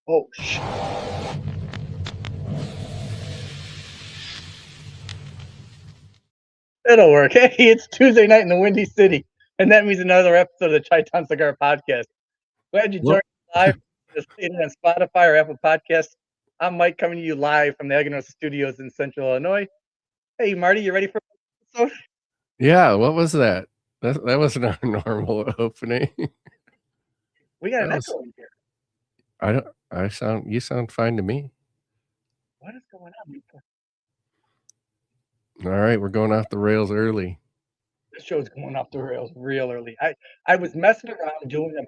Oh, shit. It'll work. Hey, it's Tuesday night in the Windy City, and that means another episode of the Chi-Town Cigar Podcast. Glad you joined Well, us live on Spotify or Apple Podcasts. I'm Mike coming to you live from the Agnos Studios in Central Illinois. Hey, Marty, you ready for an episode? yeah, what was that? That wasn't our normal opening. We got an That was echo in here. you sound fine to me. What is going on? All right, we're going off the rails early. This show's going off the rails real early. I was messing around doing them.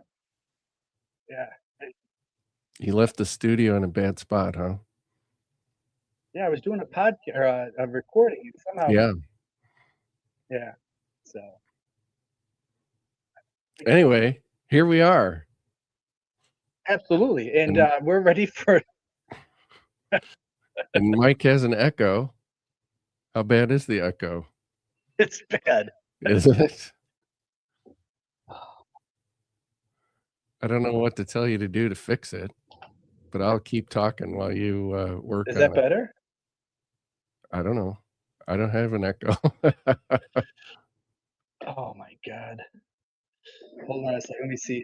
Yeah. You left the studio in a bad spot, huh? Yeah, I was doing a podcast or a recording and somehow. Yeah. Yeah. So. Anyway, here we are. Absolutely. And we're ready for. And Mike has an echo. How bad is the echo? It's bad. Is it? I don't know what to tell you to do to fix it, but I'll keep talking while you work on it. Is that better? I don't know. I don't have an echo. Oh my God. Hold on a second. Let me see.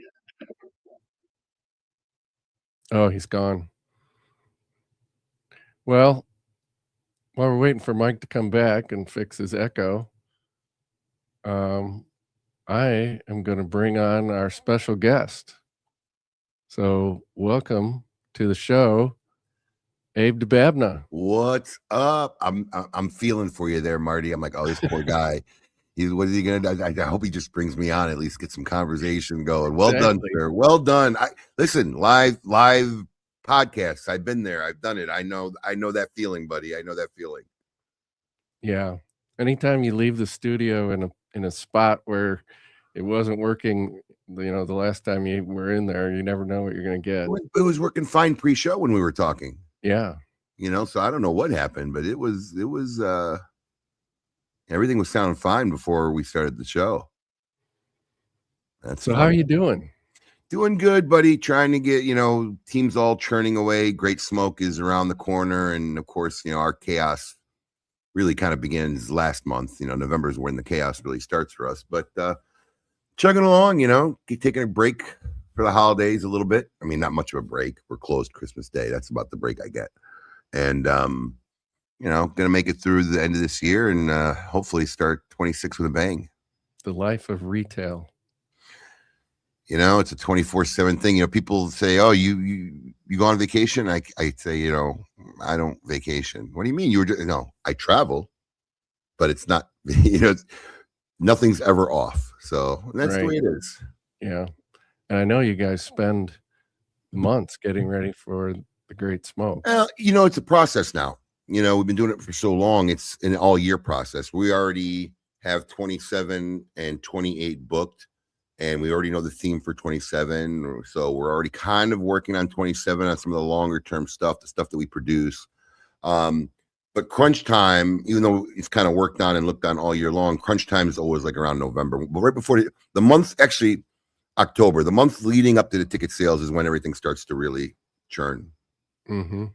Oh, he's gone. Well, while we're waiting for Mike to come back and fix his echo, I am going to bring on our special guest. So welcome to the show, Abe DeBabna. What's up? I'm feeling for you there, Marty. I'm like, oh, this poor guy. What is he gonna do? I hope he just brings me on, at least get some conversation going. Well done, sir. Well done. Listen, live podcasts. I've been there. I've done it. I know that feeling, buddy. I know that feeling. Yeah. Anytime you leave the studio in a spot where it wasn't working, the last time you were in there, you never know what you're going to get. It was working fine pre-show when we were talking. Yeah. So I don't know what happened, but it was everything was sounding fine before we started the show. So how are you doing? Doing good, buddy. Trying to get, teams all churning away. Great Smoke is around the corner. And of course, our chaos really kind of begins last month. November is when the chaos really starts for us. But chugging along, taking a break for the holidays a little bit. I mean, not much of a break. We're closed Christmas Day. That's about the break I get. And, going to make it through the end of this year and hopefully start 26 with a bang. The life of retail. It's a 24/7 thing. People say, "Oh, you go on vacation?" I say, I don't vacation. What do you mean? I travel, but it's not. Nothing's ever off. So that's the way it is. Yeah, and I know you guys spend months getting ready for the Great Smoke. It's a process now. We've been doing it for so long. It's an all-year process. We already have 27 and 28 booked. And we already know the theme for 27. So we're already kind of working on 27 on some of the longer term stuff, the stuff that we produce. But crunch time, even though it's kind of worked on and looked on all year long, crunch time is always like around November. But right before the month, actually October, the month leading up to the ticket sales is when everything starts to really churn. Mm-hmm.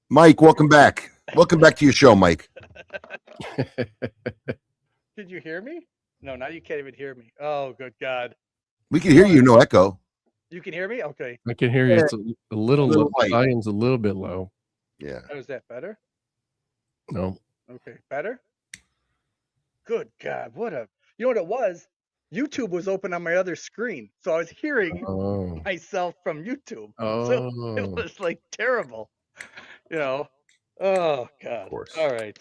Mike, welcome back. Welcome back to your show, Mike. Did you hear me? No, now you can't even hear me. Oh, good God. We can hear you, no echo. You can hear me? Okay. I can hear you. It's a little low. Volume's a little bit low. Yeah. Oh, is that better? No. Okay, better? Good God. You know what it was? YouTube was open on my other screen. So I was hearing myself from YouTube. Oh. So it was like terrible. Oh, God. Of course. All right.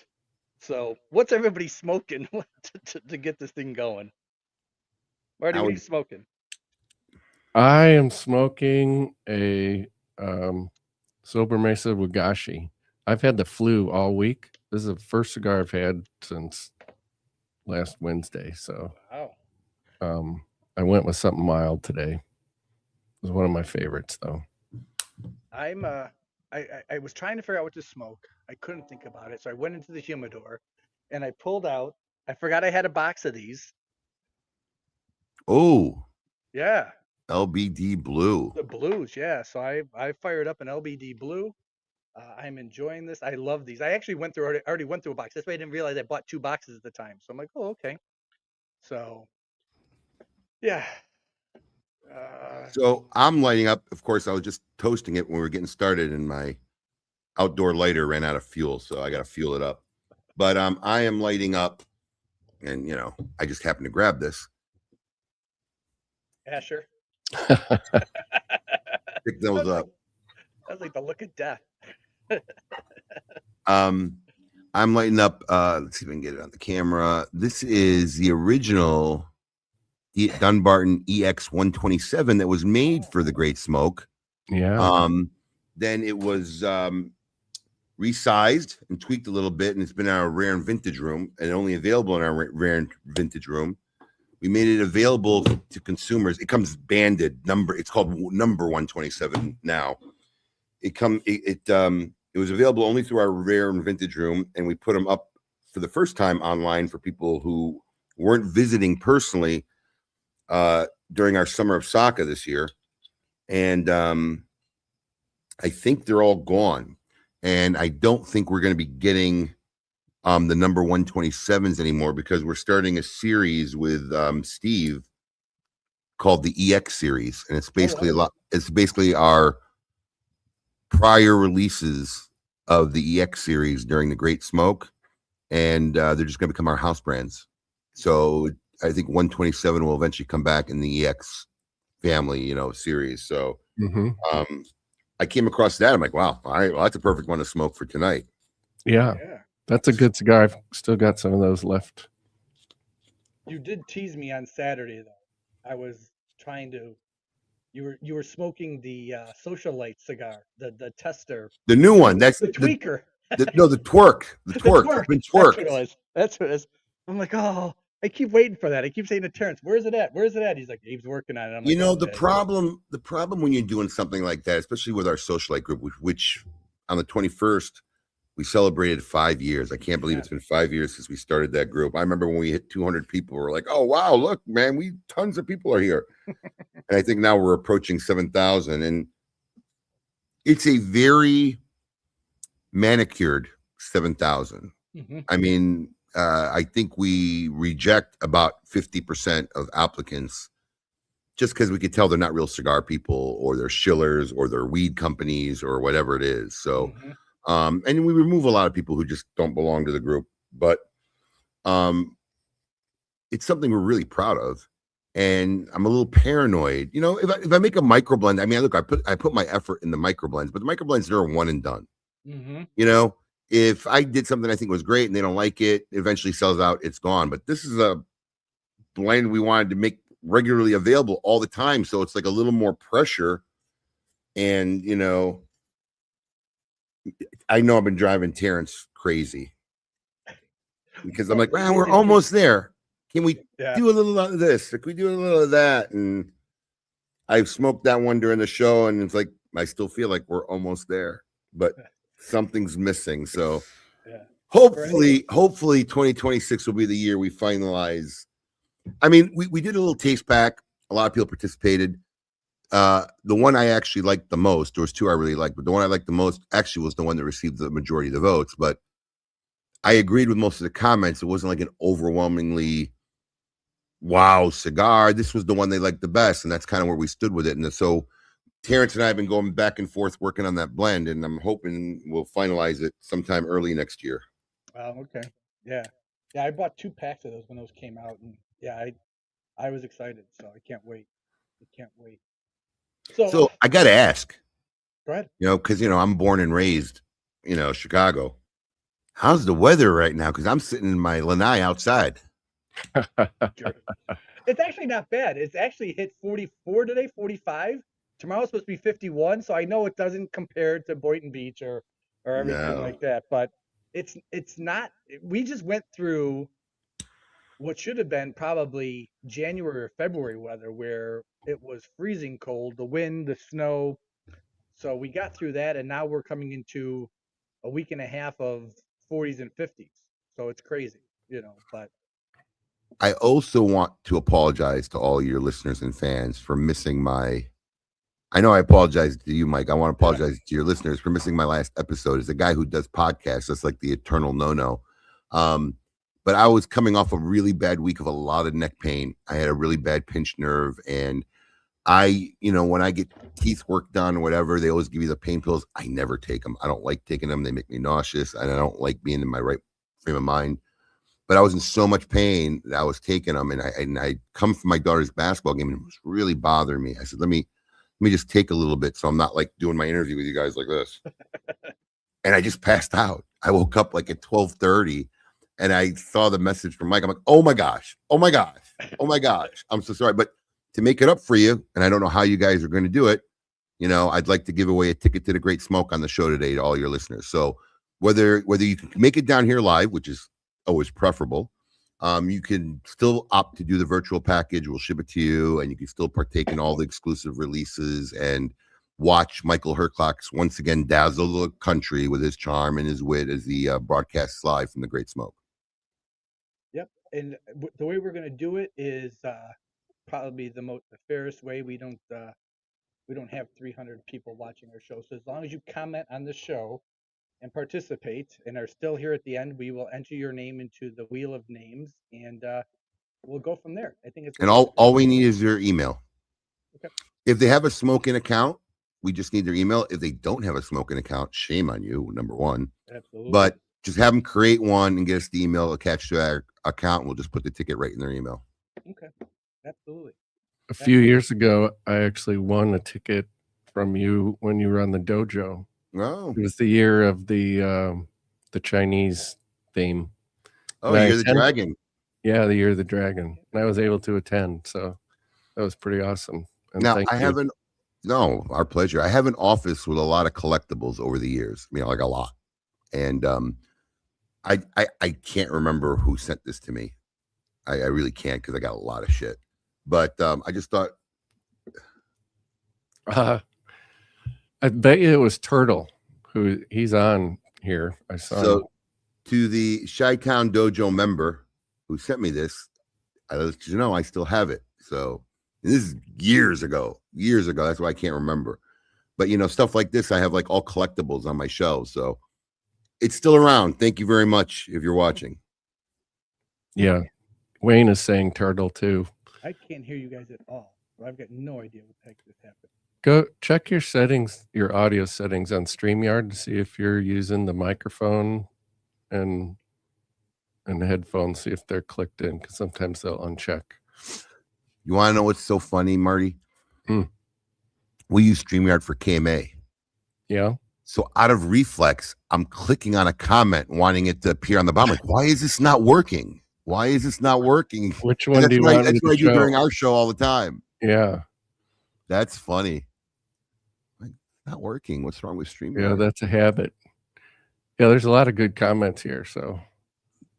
So, what's everybody smoking to get this thing going? Marty, what are you smoking? I am smoking a Sober Mesa Wagashi. I've had the flu all week. This is the first cigar I've had since last Wednesday. So, wow. I went with something mild today. It was one of my favorites, though. I was trying to figure out what to smoke. I couldn't think about it. So I went into the humidor and I pulled out. I forgot I had a box of these. Oh. Yeah. LBD Blue. The blues, yeah. So I fired up an LBD blue. I'm enjoying this. I love these. I actually already went through a box. That's why I didn't realize I bought 2 boxes at the time. So I'm like, oh, okay. So yeah. So I'm lighting up. Of course, I was just toasting it when we were getting started, and my outdoor lighter ran out of fuel, so I got to fuel it up. But I am lighting up, and I just happened to grab this. Asher. Pick those up. That's like the look of death. I'm lighting up. Let's see if I can get it on the camera. This is the original Dunbarton EX 127 that was made for the Great Smoke. Yeah. Then it was resized and tweaked a little bit, and it's been in our rare and vintage room, and only available in our rare and vintage room. We made it available to consumers. It comes banded number. It's called number 127 now. It was available only through our rare and vintage room, and we put them up for the first time online for people who weren't visiting personally during our summer of Saka this year. And I think they're all gone. And I don't think we're going to be getting the number 127s anymore, because we're starting a series with Steve called the EX series. And it's basically it's basically our prior releases of the EX series during the Great Smoke. And they're just going to become our house brands. So I think 127 will eventually come back in the EX family, series. So I came across that. I'm like, wow, all right, well, that's a perfect one to smoke for tonight. Yeah. That's a good cigar. I've still got some of those left. You did tease me on Saturday, though. I was trying to. You were smoking the socialite cigar, the tester, the new one. That's the tweaker. The twerk. The twerk. That's what it was. That's what it is. I'm like, oh, I keep waiting for that. I keep saying to Terrence, "Where's it at? Where's it at?" He's like, "Abe's working on it." I'm like, the problem when you're doing something like that, especially with our socialite group, which on the 21st we celebrated 5 years. I can't believe it's been 5 years since we started that group. I remember when we hit 200 people, we were like, "Oh wow, look, man, tons of people are here." And I think now we're approaching 7,000, and it's a very manicured 7,000. I mean, I think we reject about 50% of applicants just because we could tell they're not real cigar people, or they're shillers, or they're weed companies, or whatever it is. So, and we remove a lot of people who just don't belong to the group, but it's something we're really proud of. And I'm a little paranoid, if I make a microblend. I mean, look, I put my effort in the microblends, but the microblends are one and done. If I did something I think was great and they don't like it, eventually sells out, it's gone. But this is a blend we wanted to make regularly available all the time, so it's like a little more pressure. And I know I've been driving Terrence crazy, because I'm like, man, we're almost there. Can we do a little of this? Can we do a little of that? And I smoked that one during the show, and it's like I still feel like we're almost there, but something's missing. So hopefully 2026 will be the year we finalize. I mean, we did a little taste pack. A lot of people participated. The one I actually liked the most, there was 2 I really liked, but the one I liked the most actually was the one that received the majority of the votes. But I agreed with most of the comments. It wasn't like an overwhelmingly wow cigar. This was the one they liked the best, and that's kind of where we stood with it. And so Terrence and I have been going back and forth working on that blend, and I'm hoping we'll finalize it sometime early next year. Okay. Yeah. I bought 2 packs of those when those came out, and I was excited, so I can't wait. So I got to ask. Go ahead. Because I'm born and raised, Chicago. How's the weather right now? Because I'm sitting in my lanai outside. It's actually not bad. It's actually hit 44 today, 45. Tomorrow's supposed to be 51, so I know it doesn't compare to Boynton Beach or everything like that, but it's not. We just went through what should have been probably January or February weather, where it was freezing cold, the wind, the snow. So we got through that, and now we're coming into a week and a half of 40s and 50s. So it's crazy, but I also want to apologize to all your listeners and fans for missing my. I know I apologize to you, Mike. I want to apologize to your listeners for missing my last episode. As a guy who does podcasts, that's like the eternal no-no. But I was coming off a really bad week of a lot of neck pain. I had a really bad pinched nerve, and when I get teeth work done or whatever, they always give you the pain pills. I never take them. I don't like taking them. They make me nauseous, and I don't like being in my right frame of mind. But I was in so much pain that I was taking them, and I come from my daughter's basketball game, and it was really bothering me. I said, let me just take a little bit, so I'm not like doing my interview with you guys like this. And I just passed out. I woke up like at 12:30, and I saw the message from Mike. I'm like, oh my gosh, I'm so sorry. But to make it up for you, and I don't know how you guys are going to do it, I'd like to give away a ticket to the Great Smoke on the show today to all your listeners. So whether you can make it down here live, which is always preferable, you can still opt to do the virtual package. We'll ship it to you, and you can still partake in all the exclusive releases and watch Michael Herclocks once again dazzle the country with his charm and his wit as he broadcasts live from the Great Smoke. Yep, and the way we're going to do it is probably the fairest way. We don't have 300 people watching our show, so as long as you comment on the show and participate and are still here at the end, we will enter your name into the wheel of names, and we'll go from there. I think it's all we need is your email. Okay. If they have a smoking account, we just need their email. If they don't have a smoking account, shame on you, number one. Absolutely. But just have them create one and get us the email attached to our account, and we'll just put the ticket right in their email. Okay. Absolutely. A few years ago, I actually won a ticket from you when you were on the dojo. Oh. It was the year of the Chinese theme. Oh, Year of the Dragon. Yeah, the Year of the Dragon. And I was able to attend, so that was pretty awesome. And now, our pleasure. I have an office with a lot of collectibles over the years, like a lot. And I can't remember who sent this to me. I really can't, because I got a lot of shit. But I just thought. I bet you it was Turtle, he's on here. I saw him. To the Chi-Town Dojo member who sent me this, I let you know I still have it. So this is years ago. That's why I can't remember. But stuff like this, I have like all collectibles on my shelves. So it's still around. Thank you very much if you're watching. Yeah. Wayne is saying Turtle too. I can't hear you guys at all. I've got no idea what the heck just happened. Go check your settings, your audio settings on StreamYard to see if you're using the microphone and the headphones, see if they're clicked in, because sometimes they'll uncheck. You want to know what's so funny, Marty? We use StreamYard for KMA. Yeah. So out of reflex, I'm clicking on a comment wanting it to appear on the bottom. Like, why is this not working? Which one do you want? That's what I do during our show all the time. Yeah. That's funny. Not working. What's wrong with StreamYard? Yeah, that's a habit. Yeah, there's a lot of good comments here. So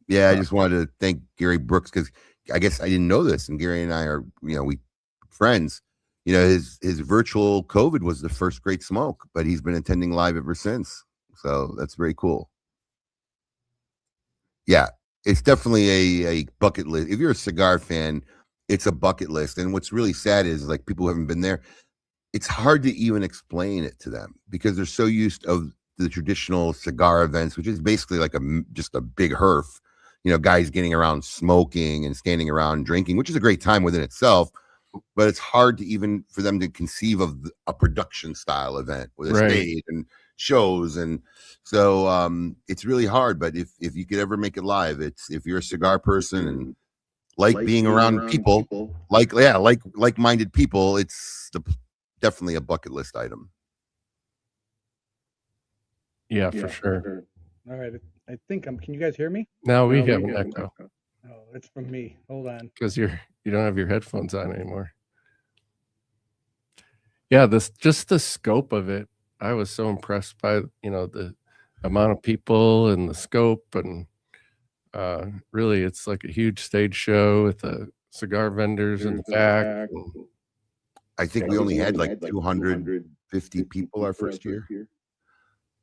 yeah, I just wanted to thank Gary Brooks, because I guess I didn't know this, and Gary and I are, we friends. His virtual COVID was the first Great Smoke, but he's been attending live ever since. So that's very cool. Yeah, it's definitely a bucket list. If you're a cigar fan, it's a bucket list. And what's really sad is, like, people who haven't been there, it's hard to even explain it to them, because they're so used of the traditional cigar events, which is basically like just a big herf, guys getting around smoking and standing around drinking, which is a great time within itself. But it's hard to even for them to conceive of a production style event with a stage and shows. And so it's really hard. But if you could ever make it live, if you're a cigar person and like being around people, like-minded people, it's definitely a bucket list item. Yeah, for sure. All right. I think can you guys hear me? Now we have an echo. Oh, it's from me. Hold on. Because you don't have your headphones on anymore. Yeah, just the scope of it. I was so impressed by, the amount of people and the scope, and really it's like a huge stage show with the cigar vendors in the back. I think we only had like 250 people our first year.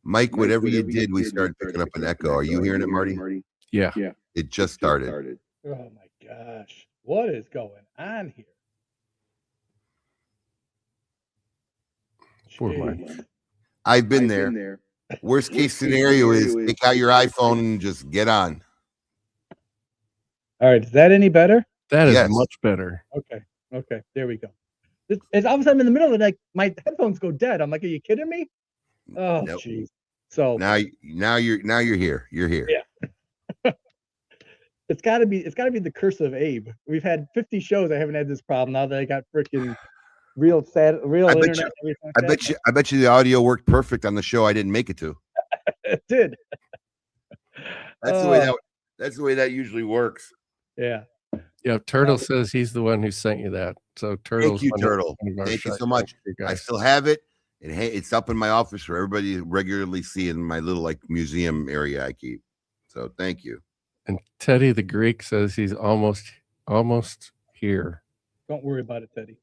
Mike, whatever you did, we started picking up an echo. Are you hearing it, Marty? Yeah. It just started. Oh my gosh. What is going on here? Poor Mike. Jeez. I've been there. Worst case scenario is take out your iPhone and just get on. All right, is that any better? That is Yes. much better. Okay, there we go. It's all of a sudden in the middle of it, like my headphones go dead. I'm like, are you kidding me? Oh, Nope. jeez. So Now you're here. You're here. Yeah. it's gotta be the curse of Abe. We've had 50 shows. I haven't had this problem. Now that I got freaking real internet. I bet you the audio worked perfect on the show I didn't make it to. It did. That's the way that usually works. Yeah. Yeah, Turtle says he's the one who sent you that. So Turtle, Thank you, Turtle. Thank you so much. I still have it, and hey, it's up in my office for everybody to regularly see in my little like museum area I keep. So thank you. And Teddy the Greek says he's almost here. Don't worry about it, Teddy.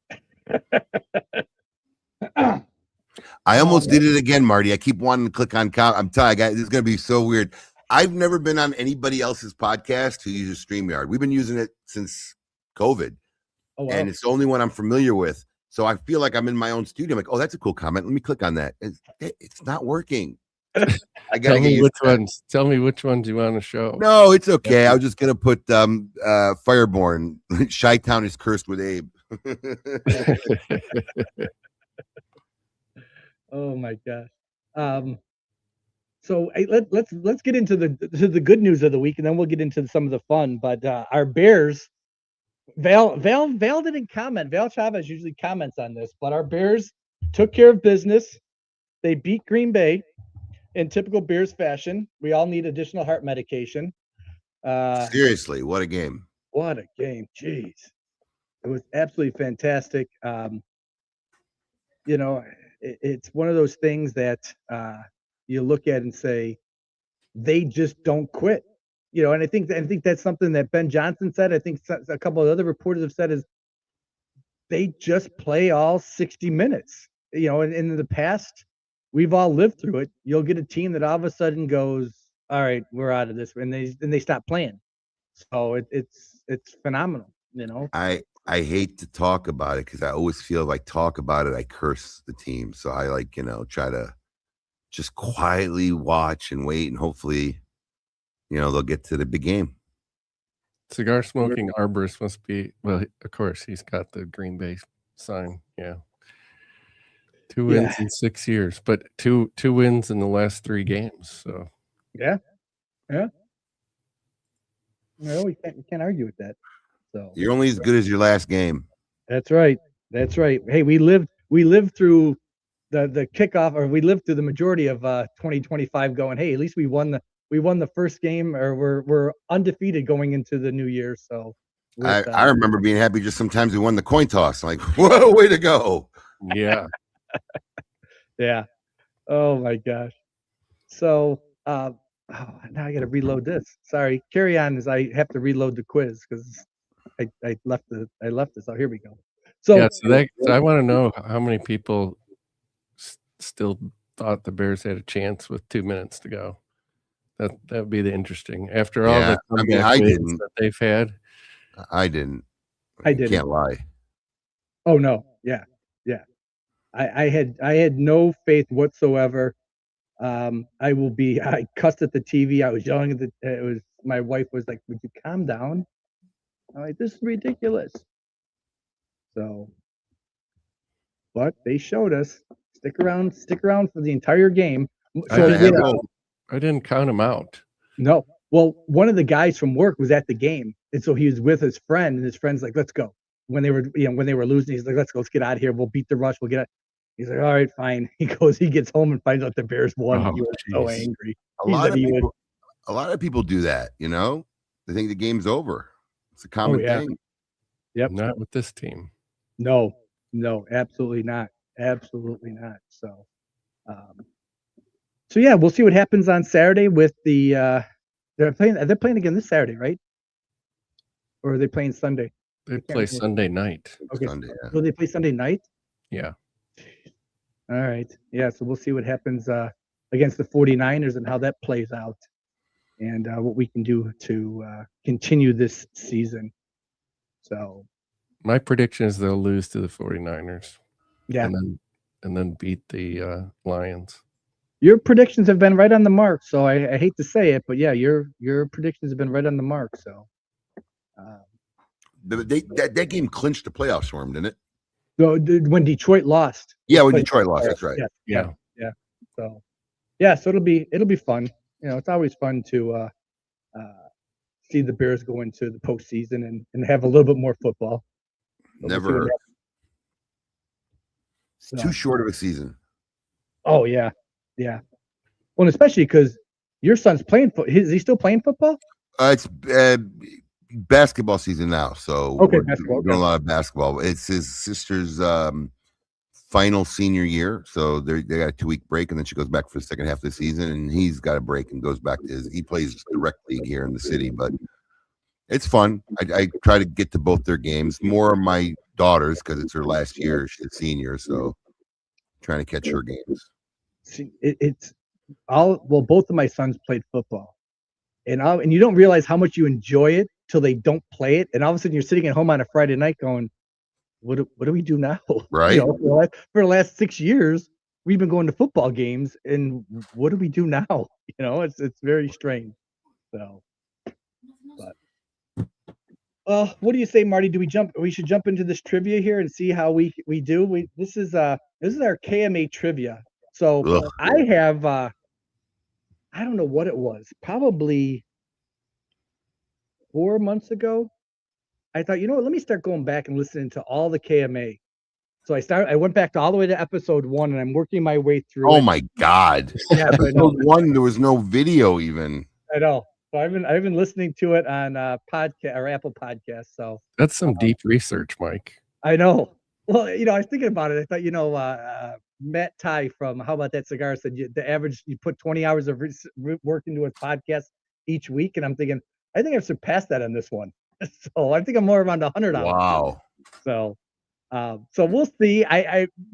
I almost did it again, Marty. I keep wanting to click on. I'm telling you, guys, this is going to be so weird. I've never been on anybody else's podcast who uses StreamYard. We've been using it since COVID, and it's the only one I'm familiar with. So I feel like I'm in my own studio. I'm like, oh, that's a cool comment. Let me click on that. It's not working. I gotta Tell me which ones. Tell me which ones you want to show. No, it's okay. I was just gonna put Fireborn. Chi-Town is cursed with Abe. Oh my gosh. So let's get into the good news of the week, and then we'll get into some of the fun. But our Bears, Val didn't comment. Val Chavez usually comments on this, but our Bears took care of business. They beat Green Bay in typical Bears fashion. We all need additional heart medication. Seriously, what a game! What a game! Jeez, it was absolutely fantastic. You know, it's one of those things that you look at and say, they just don't quit. You know, and I think that's something that Ben Johnson said. I think a couple of other reporters have said is they just play all 60 minutes. You know, and in the past, we've all lived through it. You'll get a team that all of a sudden goes, all right, we're out of this, and they stop playing. So it's phenomenal. You know, I hate to talk about it because I always feel if I talk about it, I curse the team. So I try to just quietly watch and wait, and hopefully, they'll get to the big game. Cigar smoking arborist must be, well, of course, he's got the Green Bay sign. Yeah. 2 wins in 6 years, but two wins in the last 3 games. So yeah. No, we can't argue with that. So you're only as good as your last game. That's right. Hey, we lived through the kickoff, or we lived through the majority of 2025 going, hey, at least we won the first game, or we're undefeated going into the new year. So I remember being happy just sometimes we won the coin toss. I'm like, whoa, way to go. Yeah. Yeah. Oh my gosh. So now I got to reload this. Sorry. Carry on as I have to reload the quiz because I left this. Oh, here we go. So yeah, so I want to know how many people still thought the Bears had a chance with 2 minutes to go. That would be the interesting. After all the comeback wins that they've had. I didn't. I didn't. Can't lie. Oh no. Yeah. I had no faith whatsoever. I cussed at the TV. I was yelling at my wife was like, would you calm down? I'm like, this is ridiculous. So, but they showed us stick around for the entire game. So I didn't count them out. No. Well, one of the guys from work was at the game, and so he was with his friend, and his friend's like, let's go. When they were losing, he's like, let's go, let's get out of here. We'll beat the rush. We'll get out. He's like, all right, fine. He gets home and finds out the Bears won. He was so angry. A lot of people do that, They think the game's over. It's a common thing. Yep. Not with this team. No, absolutely not. So yeah, we'll see what happens on Saturday with the they're playing again this Saturday, right? Or are they playing Sunday? They play Sunday night. Okay. Sunday, yeah. So they play Sunday night? Yeah. All right. Yeah, so we'll see what happens against the 49ers and how that plays out, and what we can do to continue this season. So my prediction is they'll lose to the 49ers. yeah. And then beat the Lions. Your predictions have been right on the mark. So I hate to say it, but yeah, your predictions have been right on the mark. So that game clinched the playoffs for him, didn't it? so when Detroit lost. Yeah, when Detroit lost, that's right. Yeah. So yeah, so it'll be fun. You know, it's always fun to see the Bears go into the postseason and have a little bit more football. But Never. It's too short of a season. Oh yeah. Well, and especially because your son's playing is he still playing football? It's basketball season now, so okay, we're doing a lot of basketball. It's his sister's final senior year, so they got a 2-week break, and then she goes back for the second half of the season, and he's got a break and goes back to he plays direct league here in the city, but it's fun. I try to get to both their games. More of my daughters because it's her last year, she's a senior, so trying to catch her games. See, it's all well. Both of my sons played football, and you don't realize how much you enjoy it till they don't play it, and all of a sudden you're sitting at home on a Friday night going, "What do we do now?" Right? You know, for the last 6 years, we've been going to football games, and what do we do now? You know, it's very strange. So, but what do you say, Marty? We should jump into this trivia here and see how we do. This is our KMA Trivia. So I have I don't know what it was, probably 4 months ago. I thought, you know what, let me start going back and listening to all the KMA. So I went back all the way to episode 1, and I'm working my way through. Oh my God! Yeah, episode 1, there was no video even. I know. So I've been listening to it on podcast or Apple Podcasts. So that's some deep research, Mike. I know. Well, you know, I was thinking about it. I thought, you know, Matt Ty from How About That Cigar said the average you put 20 hours of work into a podcast each week, and I'm thinking I think I've surpassed that on this one. So I think I'm more around 100 hours. Wow. So we'll see.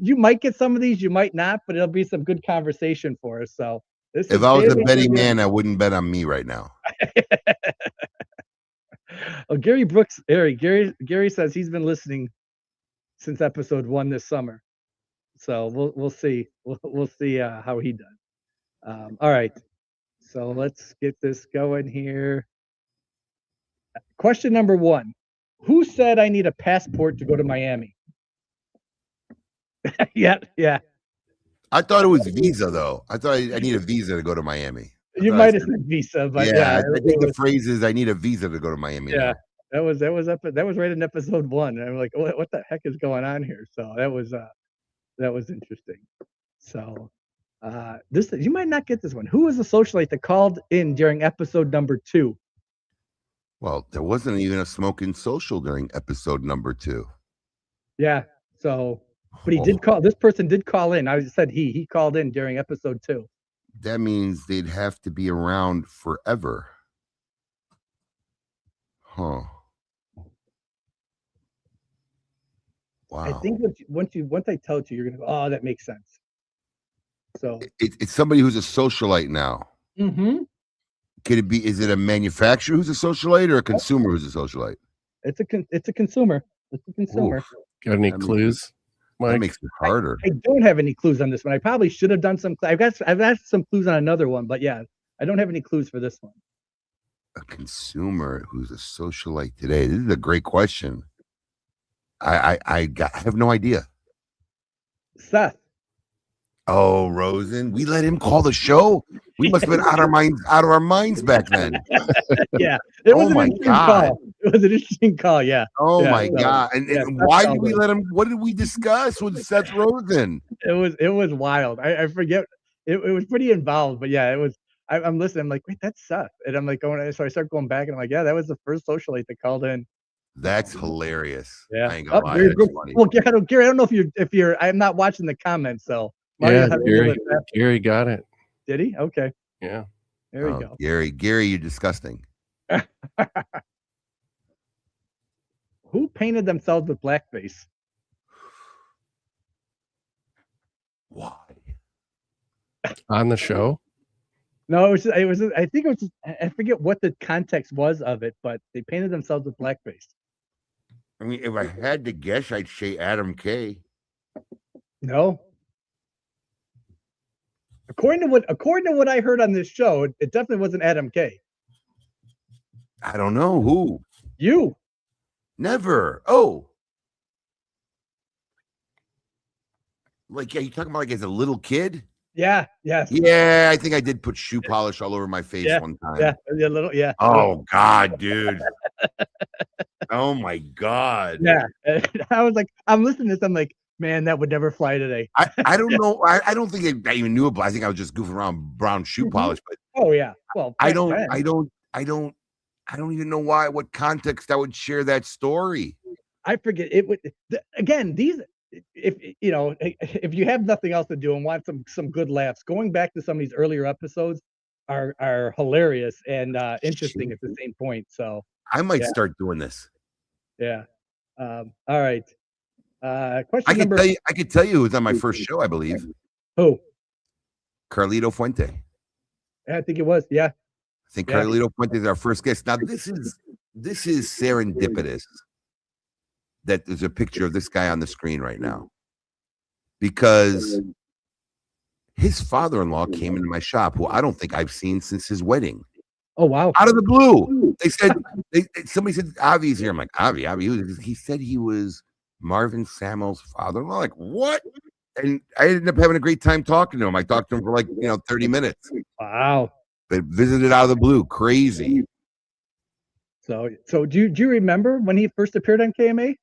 You might get some of these, you might not, but it'll be some good conversation for us. So if I was a betting man, I wouldn't bet on me right now. Oh, Gary Brooks, Gary says he's been listening since episode 1 this summer. So we'll see. We'll see how he does. All right. So let's get this going here. Question number 1. Who said I need a passport to go to Miami? Yeah. I thought it was Visa, though. I thought I need a visa to go to Miami. You might have said Visa, but yeah. I think the phrase is I need a visa to go to Miami. Yeah, now. that was right in episode 1. I'm like, what the heck is going on here? So that was interesting. So this you might not get this one. Who was the socialite that called in during episode number 2? Well, there wasn't even a smoking social during episode number 2. Yeah. So, but he did call. This person did call in. I said he called in during episode 2. That means they'd have to be around forever. Huh. Wow. I think once I tell it to you, you're gonna go, oh, that makes sense. So it's somebody who's a socialite now. Mm-hmm. Could it be? Is it a manufacturer who's a socialite or a consumer who's a socialite? It's a consumer. It's a consumer. Oof. Got any clues? That makes it harder. I don't have any clues on this one. I probably should have done some. I've got some clues on another one, but yeah, I don't have any clues for this one. A consumer who's a socialite today. This is a great question. I have no idea. Seth. Oh, Rosen, we let him call the show. We must have been out of our minds back then. Yeah, it was an interesting call. It was an interesting call. Yeah. Oh my God! And why did we let him? What did we discuss with Seth Rosen? It was wild. I forget. It was pretty involved, but yeah, it was. I'm listening. I'm like, wait, that's Seth, and I'm like going. So I start going back, and I'm like, yeah, that was the first socialite that called in. That's hilarious. Yeah. I ain't gonna lie. That's funny. Well, Gary, I don't know if you're. I'm not watching the comments, so. Yeah, Gary got it. Did he? Okay. Yeah. There we go. Gary, you're disgusting. Who painted themselves with blackface? Why? On the show? No, it was. I think it was. I forget what the context was of it, but they painted themselves with blackface. I mean, if I had to guess, I'd say Adam K. No. According to what I heard on this show, it definitely wasn't Adam K. I don't know who. You. Never. Oh. Like, yeah, you talking about like as a little kid? Yeah. Yes. Yeah, I think I did put shoe polish all over my face one time. Yeah. A little. Yeah. Oh God, dude. Oh my God. Yeah. I was like, I'm listening to this. I'm like, man, that would never fly today. I don't know. I don't think I even knew it, but I think I was just goofing around brown shoe polish. But oh yeah. Well, I don't even know what context I would share that story. I forget it would again, these if you know, if you have nothing else to do and want some good laughs, going back to some of these earlier episodes are hilarious and interesting at the same point. So I might start doing this. Yeah. All right. Question number. I could tell you who's on my first show, I believe. Who? Carlito Fuente. I think it was. Yeah. I think Carlito Fuente is our first guest. Now this is serendipitous that there's a picture of this guy on the screen right now, because his father-in-law came into my shop, who I don't think I've seen since his wedding. Oh wow! Out of the blue, they said somebody said Avi's here. I'm like, Avi. He said he was Marvin Samuel's father-in-law. Like, what? And I ended up having a great time talking to him. I talked to him for like 30 minutes. Wow! But visited out of the blue, crazy. So do you remember when he first appeared on KMA?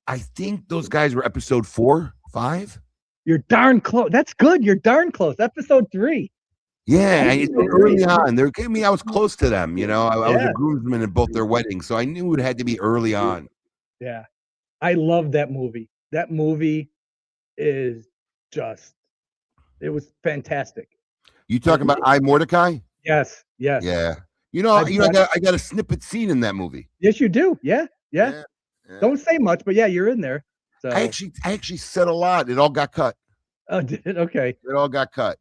I think those guys were episode 4, 5. You're darn close. That's good. You're darn close. Episode 3. Yeah, it's early on. I was close to them. I was a groomsman in both their weddings, so I knew it had to be early on. Yeah, I love that movie. That movie is it was fantastic. You talking about I, Mordecai? Yes. Yeah. I got a snippet scene in that movie. Yes, you do. Yeah. Don't say much, but yeah, you're in there. So I actually said a lot. It all got cut. Oh, did it? Okay. It all got cut.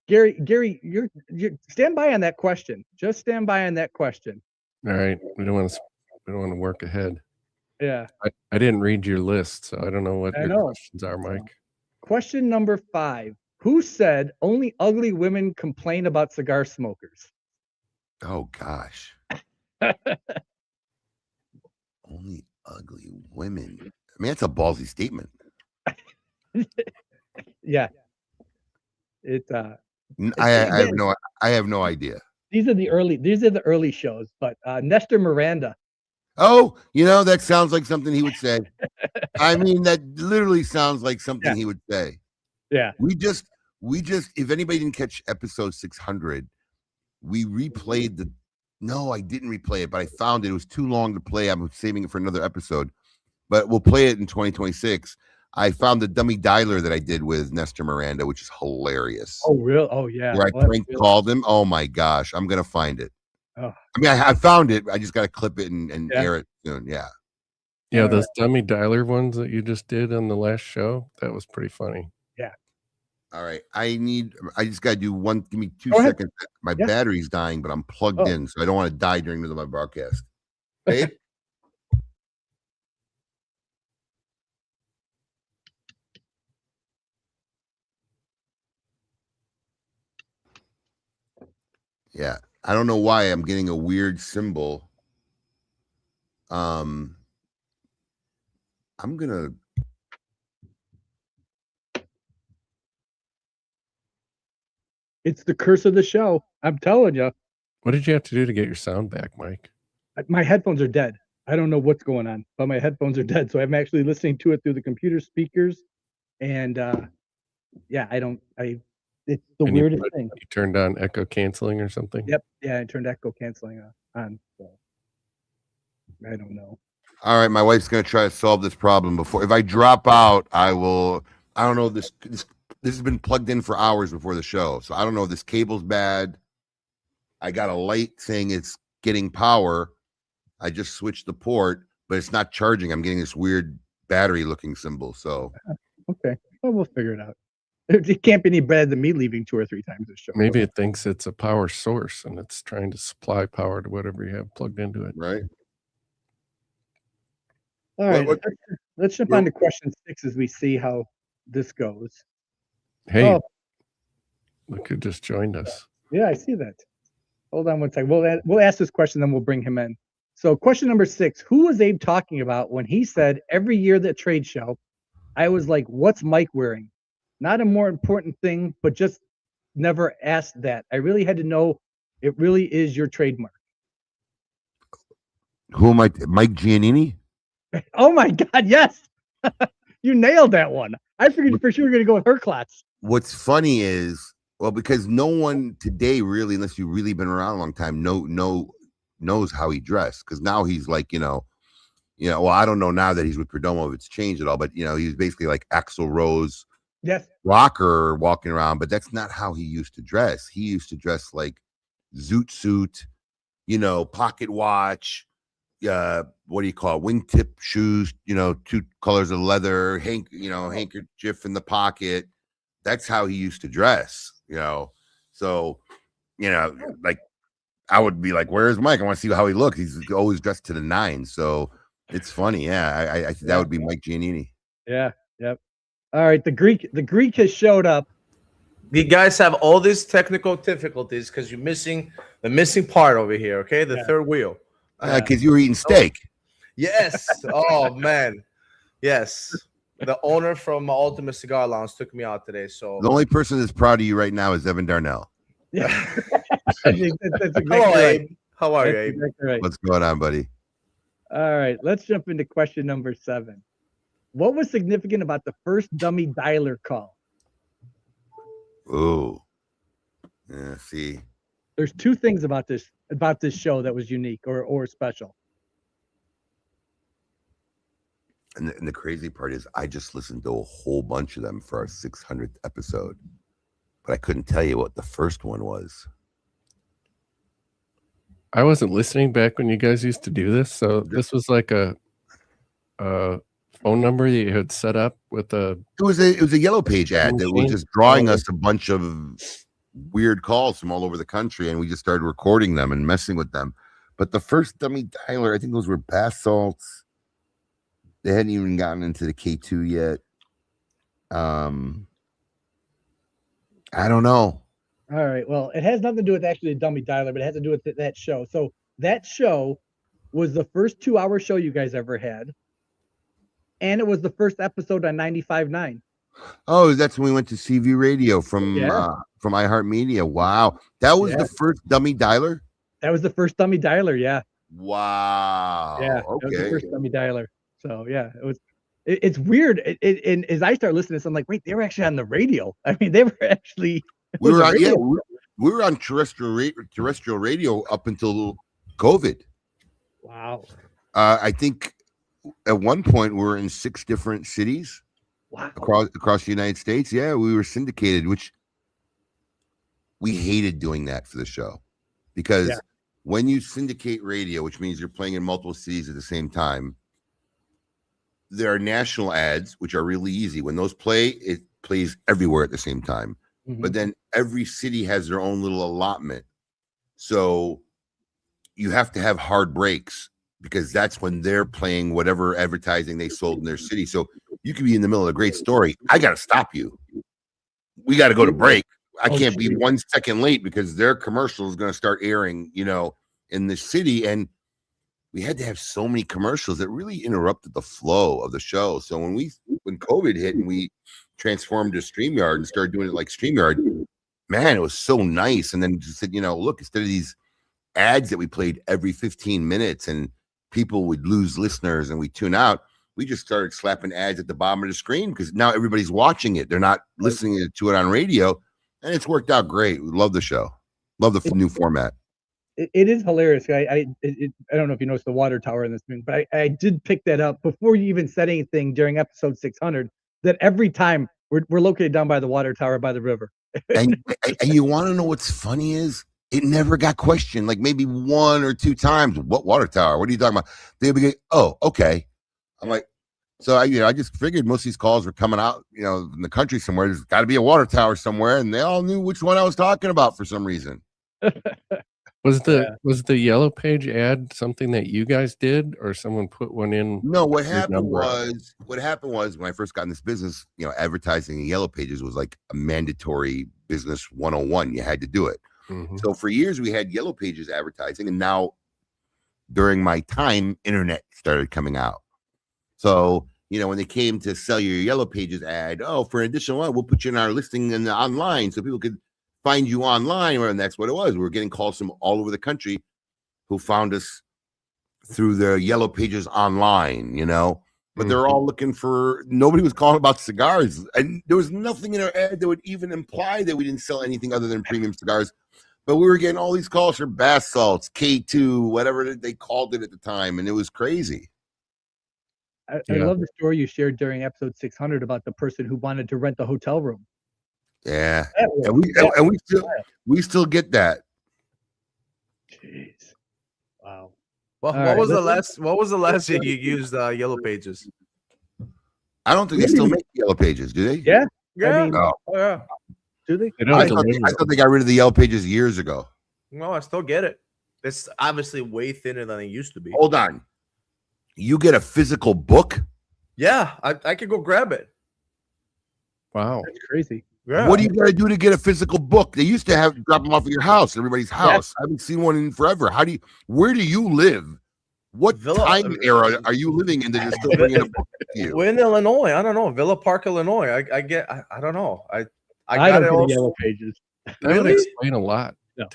Gary, you stand by on that question. Just stand by on that question. All right. We don't want to work ahead. Yeah. I didn't read your list, so I don't know what your questions are, Mike. Question number 5. Who said only ugly women complain about cigar smokers? Oh gosh. Only ugly women. I mean, that's a ballsy statement. Yeah. I have no idea. These are the early shows, but Nestor Miranda. Oh, that sounds like something he would say. I mean, that literally sounds like something he would say. Yeah. We just, if anybody didn't catch episode 600, we replayed no, I didn't replay it, but I found it. It was too long to play. I'm saving it for another episode, but we'll play it in 2026. I found the dummy dialer that I did with Nestor Miranda, which is hilarious. Oh, real? Oh, yeah. Where I prank called him. Oh my gosh, I'm gonna find it. Oh. I mean, I found it. I just got to clip it and air it soon. Yeah. Yeah, those dummy dialer ones that you just did on the last show, that was pretty funny. Yeah. All right. I just got to do one. Give me 2 seconds. My battery's dying, but I'm plugged in, so I don't want to die during the middle of my broadcast. Babe? Yeah. I don't know why I'm getting a weird symbol. I'm going to. It's the curse of the show. I'm telling you. What did you have to do to get your sound back, Mike? My headphones are dead. I don't know what's going on, but my headphones are dead. So I'm actually listening to it through the computer speakers. And it's the weirdest thing. You turned on echo canceling or something? Yep. Yeah, I turned echo canceling on. So I don't know. All right, my wife's going to try to solve this problem before. If I drop out, I will. I don't know. This has been plugged in for hours before the show, so I don't know if this cable's bad. I got a light saying it's getting power. I just switched the port, but it's not charging. I'm getting this weird battery-looking symbol. So okay, well, we'll figure it out. It can't be any better than me leaving 2 or 3 times this show. Maybe it thinks it's a power source and it's trying to supply power to whatever you have plugged into it. Right. All right, let's jump on to question 6 as we see how this goes. Hey, look who just joined us. Yeah, I see that. Hold on one second. We'll ask this question, then we'll bring him in. So question number 6, who was Abe talking about when he said every year at the trade show, I was like, what's Mike wearing? Not a more important thing, but just never asked that. I really had to know it really is your trademark. Who am I? Mike Giannini? Oh my God, yes. You nailed that one. I figured for sure you were going to go with her class. What's funny is, well, because no one today really, unless you've really been around a long time, knows how he dressed. Because now he's like, well, I don't know now that he's with Perdomo if it's changed at all, but he's basically like Axl Rose, yes, rocker walking around. But that's not how he used to dress. He used to dress like zoot suit, pocket watch, what do you call it? Wingtip shoes, 2 colors of leather, handkerchief in the pocket. That's how he used to dress, So, like I would be like, "Where's Mike? I want to see how he looks." He's always dressed to the nines, so it's funny. Yeah, I think that would be Mike Giannini. Yeah. Yep. All right, the Greek has showed up. You guys have all these technical difficulties because you're missing the missing part over here. Okay, the third wheel. Because you were eating steak. Yes. Oh man. Yes. The owner from Ultimate Cigar Lounge took me out today. So the only person that's proud of you right now is Evan Darnell. Yeah. That's exactly Hello, right. Abe. How are you, Abe? Exactly right. What's going on, buddy? All right, let's jump into question number 7. What was significant about the first dummy dialer call? Oh, yeah. See, there's 2 things about this show that was unique or special. And the crazy part is, I just listened to a whole bunch of them for our 600th episode, but I couldn't tell you what the first one was. I wasn't listening back when you guys used to do this, so this was like a phone number you had set up with a. It was a Yellow Page ad that was just drawing us a bunch of weird calls from all over the country, and we just started recording them and messing with them. But the first dummy dialer, I think those were bath salts. They hadn't even gotten into the K2 yet. I don't know. All right. Well, it has nothing to do with actually the dummy dialer, but it has to do with that show. So that show was the first 2-hour show you guys ever had. And it was the first episode on 95.9. Oh, that's when we went to CV Radio from iHeartMedia. Wow. That was the first dummy dialer? That was the first dummy dialer, yeah. Wow. Yeah, okay. That was the first dummy dialer. So yeah, it's weird. And as I start listening to this, I'm like, wait, they were actually on the radio. I mean, they were actually we were on terrestrial radio up until COVID. Wow. I think at one point we were in 6 different cities. Wow. Across the United States. Yeah, we were syndicated, which we hated doing that for the show, because when you syndicate radio, which means you're playing in multiple cities at the same time, there are national ads, which are really easy. When those play, it plays everywhere at the same time. Mm-hmm. But then every city has their own little allotment. So you have to have hard breaks, because that's when they're playing whatever advertising they sold in their city. So you could be in the middle of a great story. I got to stop you. We got to go to break. I can't be 1 second late because their commercial is going to start airing, in the city. And we had to have so many commercials that really interrupted the flow of the show. So when COVID hit and we transformed to StreamYard and started doing it like StreamYard, man, it was so nice. And then just said, look, instead of these ads that we played every 15 minutes and people would lose listeners and we tune out, we just started slapping ads at the bottom of the screen, because now everybody's watching it. They're not listening to it on radio, and it's worked out great. We love the show. Love the new format. It is hilarious. I don't know if you noticed the water tower in this thing, but I did pick that up before you even said anything during episode 600, that every time we're located down by the water tower by the river. and you want to know what's funny is, it never got questioned. Like maybe 1 or 2 times. What water tower? What are you talking about? They'd be, oh, okay. I'm like, so I just figured most of these calls were coming out, in the country somewhere. There's got to be a water tower somewhere, and they all knew which one I was talking about for some reason. Was the Yellow Page ad something that you guys did, or someone put one in? No, what your happened number out? was when I first got in this business, advertising in Yellow Pages was like a mandatory business 101. You had to do it. Mhm. So for years we had Yellow Pages advertising, and now during my time, internet started coming out. So, when they came to sell your Yellow Pages ad, for an additional one, we'll put you in our listing in the online so people could find you online. And that's what it was. We were getting calls from all over the country who found us through the Yellow Pages online, but they're all looking for, nobody was calling about cigars. And there was nothing in our ad that would even imply that we didn't sell anything other than premium cigars. But we were getting all these calls for bath salts, K2, whatever they called it at the time. And it was crazy. I love the story you shared during episode 600 about the person who wanted to rent the hotel room. Yeah. And we still get that. Jeez. Wow. Well, what was the last year you used Yellow Pages? I don't think they still make Yellow Pages, do they? Yeah. Yeah. I mean, Yeah. do they? I thought they got rid of the Yellow Pages years ago. No, I still get it. It's obviously way thinner than it used to be. Hold on. You get a physical book? Yeah, I could go grab it. Wow. That's crazy. Yeah. What do you got to do to get a physical book? They used to drop them off at your house, everybody's house. I haven't seen one in forever. Where do you live? What time era are you living in that you're still bringing a book to you? We're in Illinois. I don't know. Villa Park, Illinois. I don't know. I got don't it get Yellow Pages. That would explain a lot. No.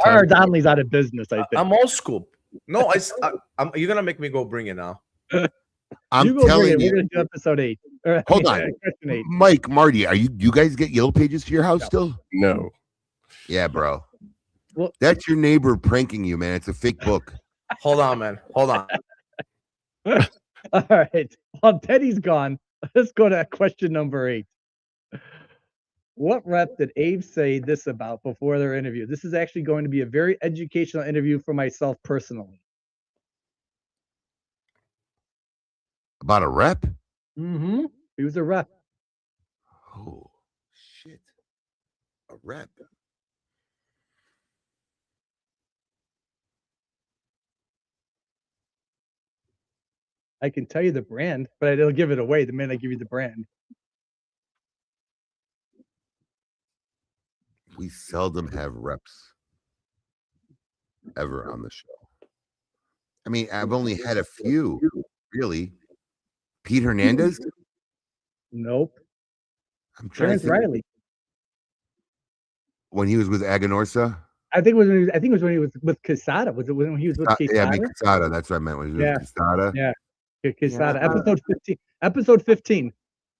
Our Donnelly's out of business, I think. I'm old school. No, you're gonna make me go bring it now. I'm telling you. We're gonna do episode 8. Hold on, Mike, Marty, you guys get Yellow Pages to your house still? No. Yeah, bro. Well, that's your neighbor pranking you, man. It's a fake book. Hold on, man. Hold on. All right. While Teddy's gone, let's go to question number 8. What rep did Abe say this about before their interview? This is actually going to be a very educational interview for myself personally. About a rep? Mm-hmm. He was a rep. Oh, shit. A rep. I can tell you the brand, but it'll give it away the minute I give you the brand. We seldom have reps ever on the show. I mean, I've only had a few, really. Pete Hernandez? Nope. I'm trying to think. Riley. When he was with Aganorsa? I think it was when he was with Quesada. Was it when he was with Quesada? Yeah, I mean, Quesada. That's what I meant. When he was with Quesada. Yeah. Quesada. Episode 15. Episode 15.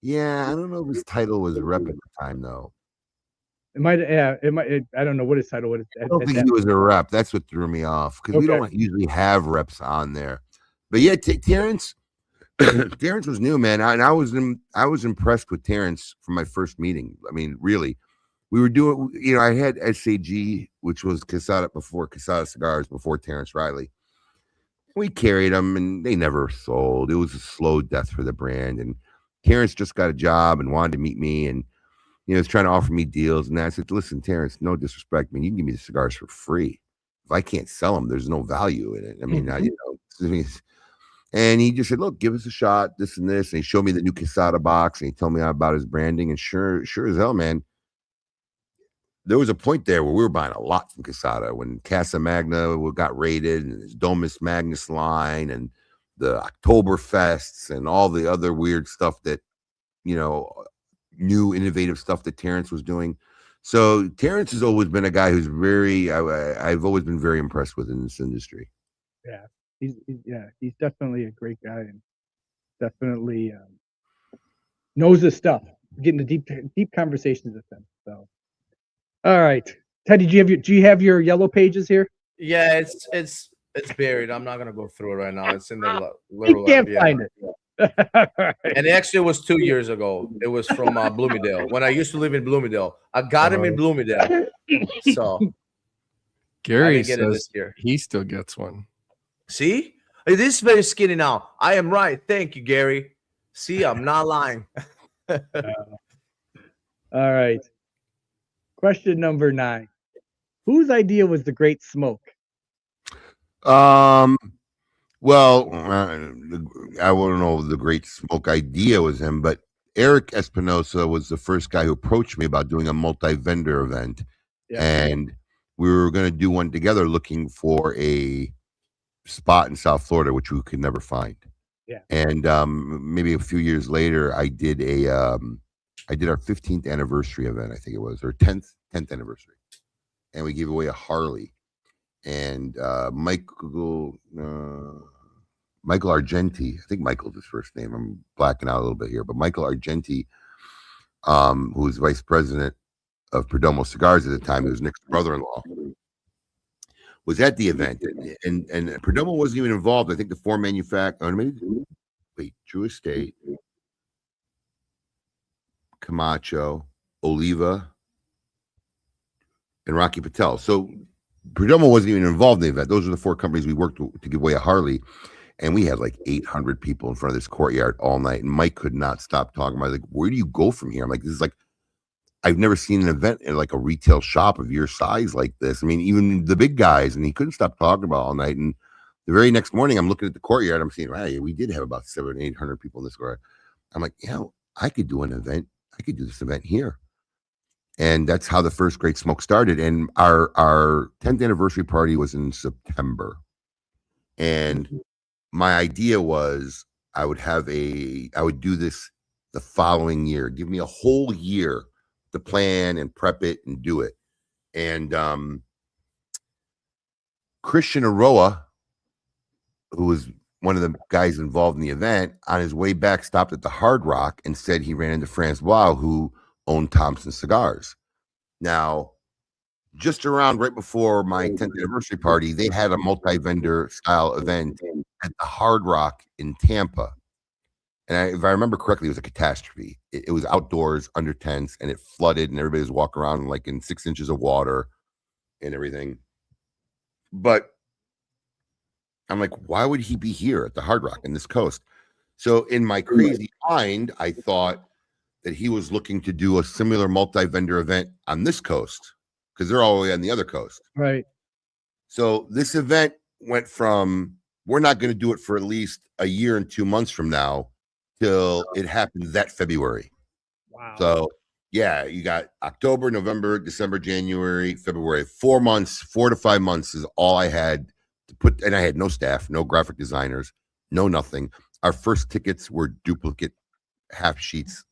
Yeah, I don't know if his title was rep at the time, though. It might. I don't know what his title was. I don't think he was a rep. That's what threw me off because we don't usually have reps on there. But yeah, Terrence. Terrence was new, man. I was impressed with Terrence from my first meeting. I mean, really, we were doing. I had SAG, which was Quesada Cigars before Terrence Riley. We carried them, and they never sold. It was a slow death for the brand. And Terrence just got a job and wanted to meet me, and was trying to offer me deals. And I said, "Listen, Terrence, no disrespect, man. You can give me the cigars for free. If I can't sell them, there's no value in it. I mean, And he just said, "Look, give us a shot, this and this." And he showed me the new Quesada box, and he told me about his branding. And sure as hell, man, there was a point there where we were buying a lot from Quesada when Casa Magna got raided, and his Domus Magnus line, and the Oktoberfests, and all the other weird stuff that, new innovative stuff that Terrence was doing. So Terrence has always been a guy who's I've always been very impressed with in this industry. Yeah. He's definitely a great guy, and definitely knows his stuff. Getting to deep conversations with him. So, all right, Ted, do you have your Yellow Pages here? Yeah, it's buried. I'm not gonna go through it right now. It's in the little. You can't find it. Right. And actually, it was 2 years ago. It was from Bloomingdale when I used to live in Bloomingdale. I got him in Bloomingdale. So Gary says he still gets one. See, it is very skinny now. I am right. Thank you, Gary. See, I'm not lying. All right. Question number 9. Whose idea was the Great Smoke? Well, I don't know if the Great Smoke idea was him, but Eric Espinosa was the first guy who approached me about doing a multi-vendor event, Yeah. and we were going to do one together, looking for a spot in South Florida, which we could never find. Yeah. And maybe a few years later, I did our 15th anniversary event, I think it was, or 10th anniversary, and we gave away a Harley. And Michael Argenti, I think Michael's his first name. I'm blacking out a little bit here, but Michael Argenti, who was vice president of Perdomo Cigars at the time, he was Nick's brother-in-law, was at the event, and Perdomo wasn't even involved. I think the four True Estate, Camacho, Oliva, and Rocky Patel. So Perdomo wasn't even involved in the event. Those are the four companies we worked with to give away a Harley. And we had like 800 people in front of this courtyard all night. And Mike could not stop talking about it. Like, where do you go from here? I'm like, this is like, I've never seen an event in like a retail shop of your size like this. I mean, even the big guys. And he couldn't stop talking about it all night. And the very next morning, I'm looking at the courtyard. I'm seeing, hey, we did have about 700 or 800 people in this courtyard. I'm like, I could do an event. I could do this event here. And that's how the first Great Smoke started. And our 10th anniversary party was in September. And my idea was I would do this the following year. Give me a whole year to plan and prep it and do it. And Christian Aroa, who was one of the guys involved in the event, on his way back stopped at the Hard Rock and said he ran into Francois, who owned Thompson Cigars. Now, just around right before my 10th anniversary party, they had a multi-vendor style event at the Hard Rock in Tampa. And if I remember correctly, it was a catastrophe. It was outdoors under tents, and it flooded, and everybody was walking around like in 6 inches of water and everything. But I'm like, why would he be here at the Hard Rock in this coast? So in my crazy mind, I thought that he was looking to do a similar multi-vendor event on this coast, because they're all the way on the other coast. Right. So this event went from, we're not going to do it for at least a year and 2 months from now, till it happened that February. Wow. So yeah, you got October, November, December, January, February. 4 months, 4 to 5 months is all I had to put. And I had no staff, no graphic designers, no nothing. Our first tickets were duplicate half sheets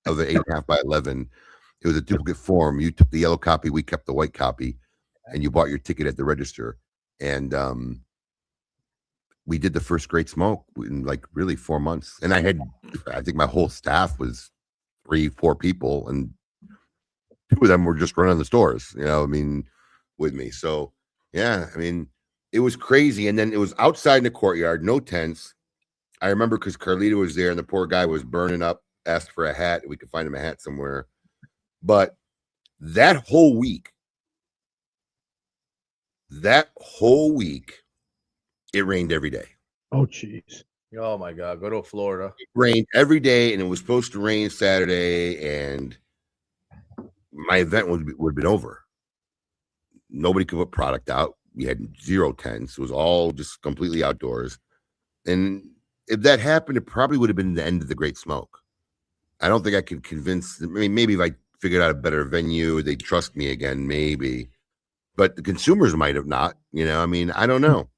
of the 8.5 by 11. It was a duplicate form. You took the yellow copy, we kept the white copy, and you bought your ticket at the register. And we did the first Great Smoke in like really 4 months. And I think my whole staff was 3-4 people, and 2 of them were just running the stores, with me. So yeah, it was crazy. And then it was outside in the courtyard, no tents. I remember because Carlita was there, and the poor guy was burning up, asked for a hat. We could find him a hat somewhere. But that whole week, it rained every day. Oh, jeez. Oh my God. Go to Florida. It rained every day, and it was supposed to rain Saturday, and my event would have been over. Nobody could put product out. We had 0 tents. It was all just completely outdoors. And if that happened, it probably would have been the end of the Great Smoke. I don't think I could convince. Maybe if I figured out a better venue, they'd trust me again, maybe. But the consumers might have not. I don't know.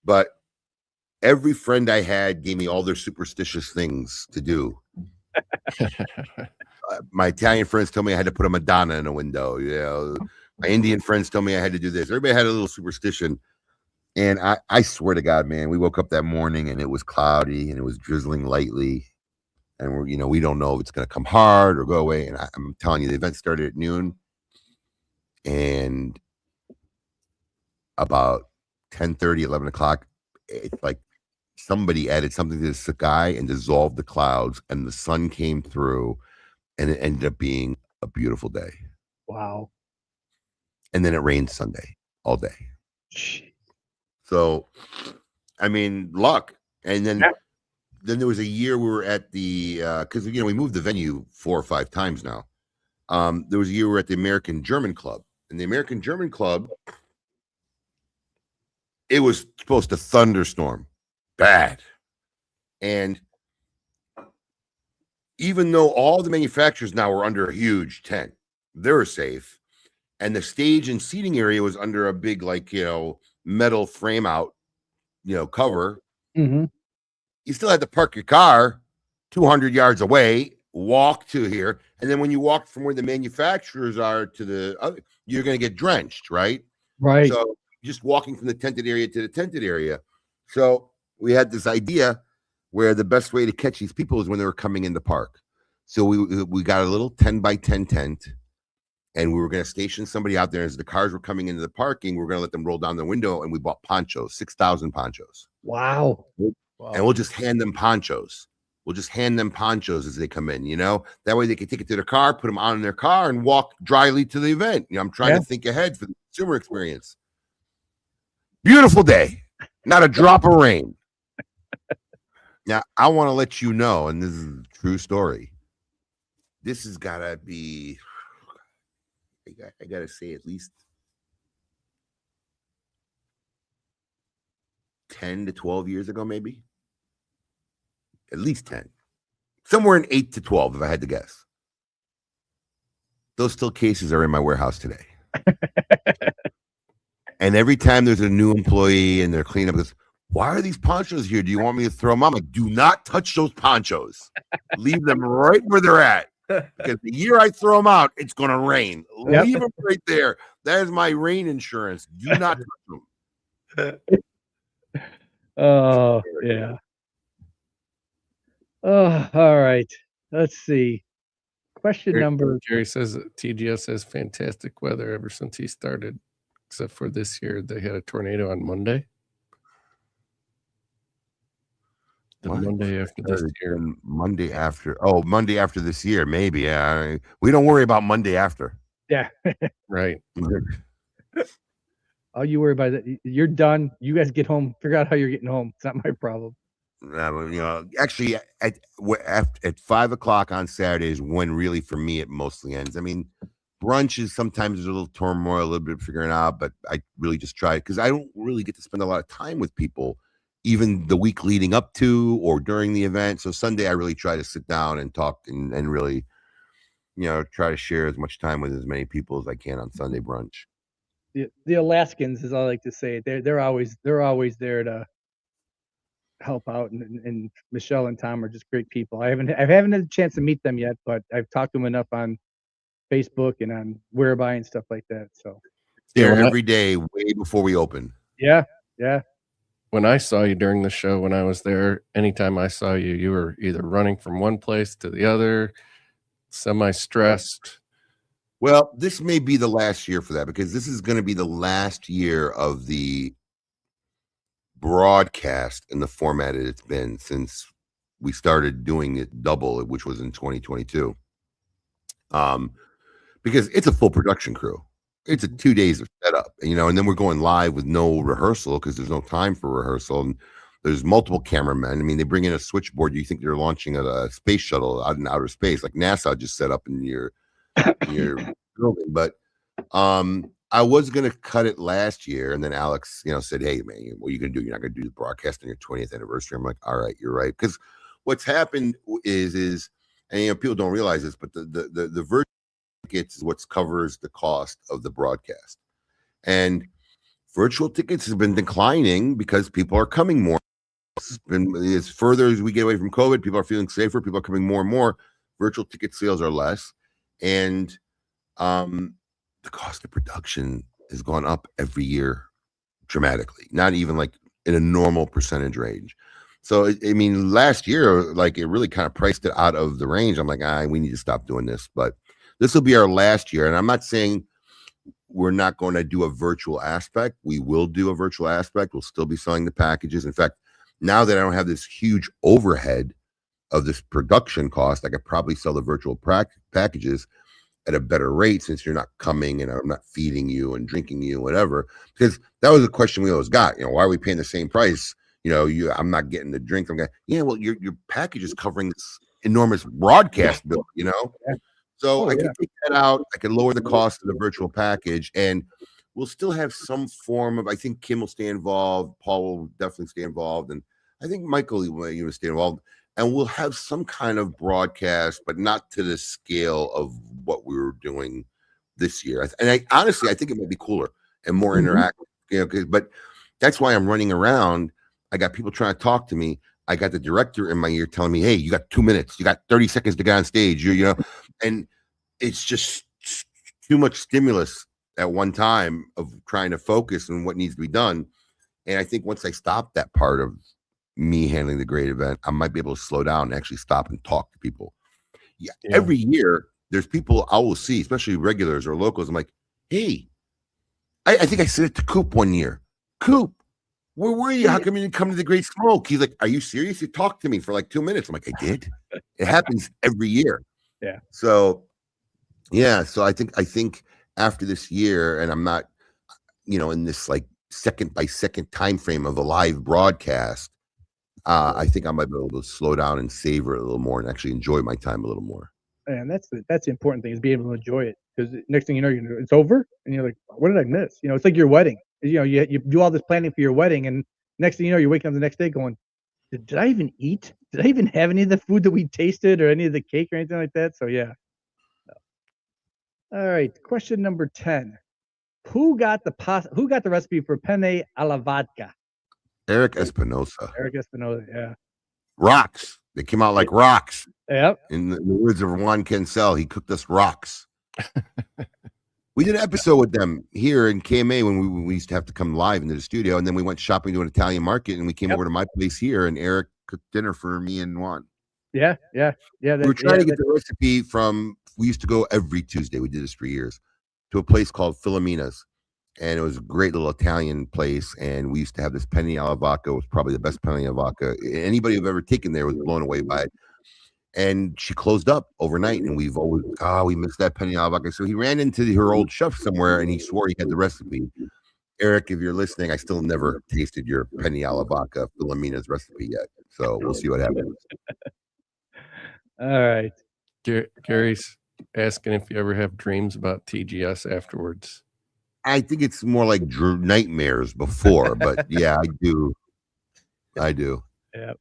But every friend I had gave me all their superstitious things to do. My Italian friends told me I had to put a Madonna in a window. My Indian friends told me I had to do this. Everybody had a little superstition. And I swear to God, man, we woke up that morning and it was cloudy and it was drizzling lightly. And we don't know if it's going to come hard or go away. And I'm telling you, the event started at noon. And about 10:30, 11 o'clock, it's like somebody added something to the sky and dissolved the clouds, and the sun came through, and it ended up being a beautiful day. Wow. And then it rained Sunday all day. Jeez. So, luck. And then there was a year we were at the, because, we moved the venue 4 or 5 times now. There was a year we were at the American German Club. And the American German Club, it was supposed to thunderstorm bad. And even though all the manufacturers now were under a huge tent, they were safe. And the stage and seating area was under a big, like, metal frame out, cover. Mm-hmm. You still had to park your car 200 yards away, walk to here. And then when you walk from where the manufacturers are to the other, you're going to get drenched, right? Right. So just walking from the tented area to the tented area. So we had this idea where the best way to catch these people is when they were coming in the park. So we got a little 10 by 10 tent, and we were going to station somebody out there as the cars were coming into the parking. We're going to let them roll down the window, and we bought ponchos, 6,000 ponchos. Wow. And we'll just hand them ponchos. We'll just hand them ponchos as they come in, That way they can take it to their car, put them on in their car, and walk dryly to the event. I'm trying to think ahead for the consumer experience. Beautiful day. Not a drop of rain. Now, I want to let you know, and this is a true story. This has got to be, I got to say, at least 10 to 12 years ago, maybe. At least 10. Somewhere in 8 to 12, if I had to guess. Those still cases are in my warehouse today. And every time there's a new employee and they're cleaning up, goes, why are these ponchos here? Do you want me to throw them out? I'm like, do not touch those ponchos. Leave them right where they're at. Because the year I throw them out, it's going to rain. Yep. Leave them right there. That is my rain insurance. Do not touch them. Oh, yeah. Oh, all right. Let's see. Question number. Jerry says that TGS has fantastic weather ever since he started, except for this year. They had a tornado on Monday. Monday after this year. Monday after this year, maybe. Yeah. We don't worry about Monday after. Yeah. Right. All you worry about that. You're done. You guys get home. Figure out how you're getting home. It's not my problem. Actually, at 5:00 on Saturday is when really for me it mostly ends. I mean, brunch is sometimes there's a little turmoil, a little bit of figuring out, but I really just try because I don't really get to spend a lot of time with people, even the week leading up to or during the event. So Sunday, I really try to sit down and talk and really, try to share as much time with as many people as I can on Sunday brunch. The Alaskans, as I like to say, they're always there to help out, and Michelle and Tom are just great people. I haven't had a chance to meet them yet, but I've talked to them enough on Facebook and on Whereby and stuff like that. So they're every day way before we open. Yeah. When I saw you during the show, when I was there, anytime I saw you, you were either running from one place to the other, semi-stressed. Well, this may be the last year for that because this is going to be the last year of the broadcast in the format it's been since we started doing it double, which was in 2022. Because it's a full production crew. It's 2 days of setup, and then we're going live with no rehearsal because there's no time for rehearsal. And there's multiple cameramen. I mean, they bring in a switchboard. You think they're launching a space shuttle out in outer space, like NASA just set up in your building. But I was going to cut it last year, and then Alex, said, "Hey, man, what are you going to do? You're not going to do the broadcast on your 20th anniversary." I'm like, "All right, you're right." Because what's happened is, and people don't realize this, but the virtual tickets is what covers the cost of the broadcast, and virtual tickets have been declining because people are coming more. It's been as further as we get away from COVID, people are feeling safer. People are coming more and more. Virtual ticket sales are less, and the cost of production has gone up every year dramatically, not even like in a normal percentage range. So, I mean, last year, like it really kind of priced it out of the range. I'm like, we need to stop doing this, but this will be our last year. And I'm not saying we're not going to do a virtual aspect. We will do a virtual aspect. We'll still be selling the packages. In fact, now that I don't have this huge overhead of this production cost, I could probably sell the virtual packages at a better rate since you're not coming and I'm not feeding you and drinking you, whatever. Because that was a question we always got. Why are we paying the same price? I'm not getting the drink. I'm going, well, your package is covering this enormous broadcast bill, So I can take that out. I can lower the cost of the virtual package. And we'll still have some form of. I think Kim will stay involved. Paul will definitely stay involved, and I think Michael will stay involved. And we'll have some kind of broadcast, but not to the scale of what we were doing this year. And I honestly, I think it might be cooler and more interactive. You know, but that's why I'm running around. I got people trying to talk to me. I got the director in my ear telling me, "Hey, you got 2 minutes. You got 30 seconds to get on stage." You know, and it's just too much stimulus at one time of trying to focus on what needs to be done. And I think once I stop that part of me handling the great event, I might be able to slow down and actually stop and talk to people. Yeah. Every year, there's people I will see, especially regulars or locals. I'm like, hey, I think I said it to Coop one year. Coop, where were you? How come you didn't come to the Great Smoke? He's like, are you serious? You talked to me for like 2 minutes. I'm like, I did. It happens every year. Yeah. So, yeah. So I think after this year, and I'm not, in this like second by second time frame of a live broadcast, I think I might be able to slow down and savor it a little more and actually enjoy my time a little more. And that's the important thing, is being able to enjoy it, because next thing you know, it's over and you're like, what did I miss? It's like your wedding. You do all this planning for your wedding, and next thing you know, you're waking up the next day going, did I even eat? Did I even have any of the food that we tasted, or any of the cake or anything like that? So yeah. All right, question number 10. Who got the recipe for penne alla vodka? Eric Espinosa. Yeah. Rocks. They came out like rocks. Yep. In the words of Juan Cancel, he cooked us rocks. We did an episode with them here in KMA when we used to have to come live into the studio, and then we went shopping to an Italian market, and we came over to my place here, and Eric cooked dinner for me and Juan. Yeah. We were trying to get the recipe from. We used to go every Tuesday. We did this for years, to a place called Filomena's, and it was a great little Italian place. And we used to have this penne alla vodka. It was probably the best penne alla vodka anybody who've ever taken there was blown away by it. And she closed up overnight, and we've always we missed that penne alla vodka. So he ran into her old chef somewhere, and he swore he had the recipe. Eric, if you're listening, I still never tasted your penne alla vodka Filomena's recipe yet. So we'll see what happens. All right. Gary's asking if you ever have dreams about TGS afterwards. I think it's more like nightmares before, but yeah, I do. Yeah.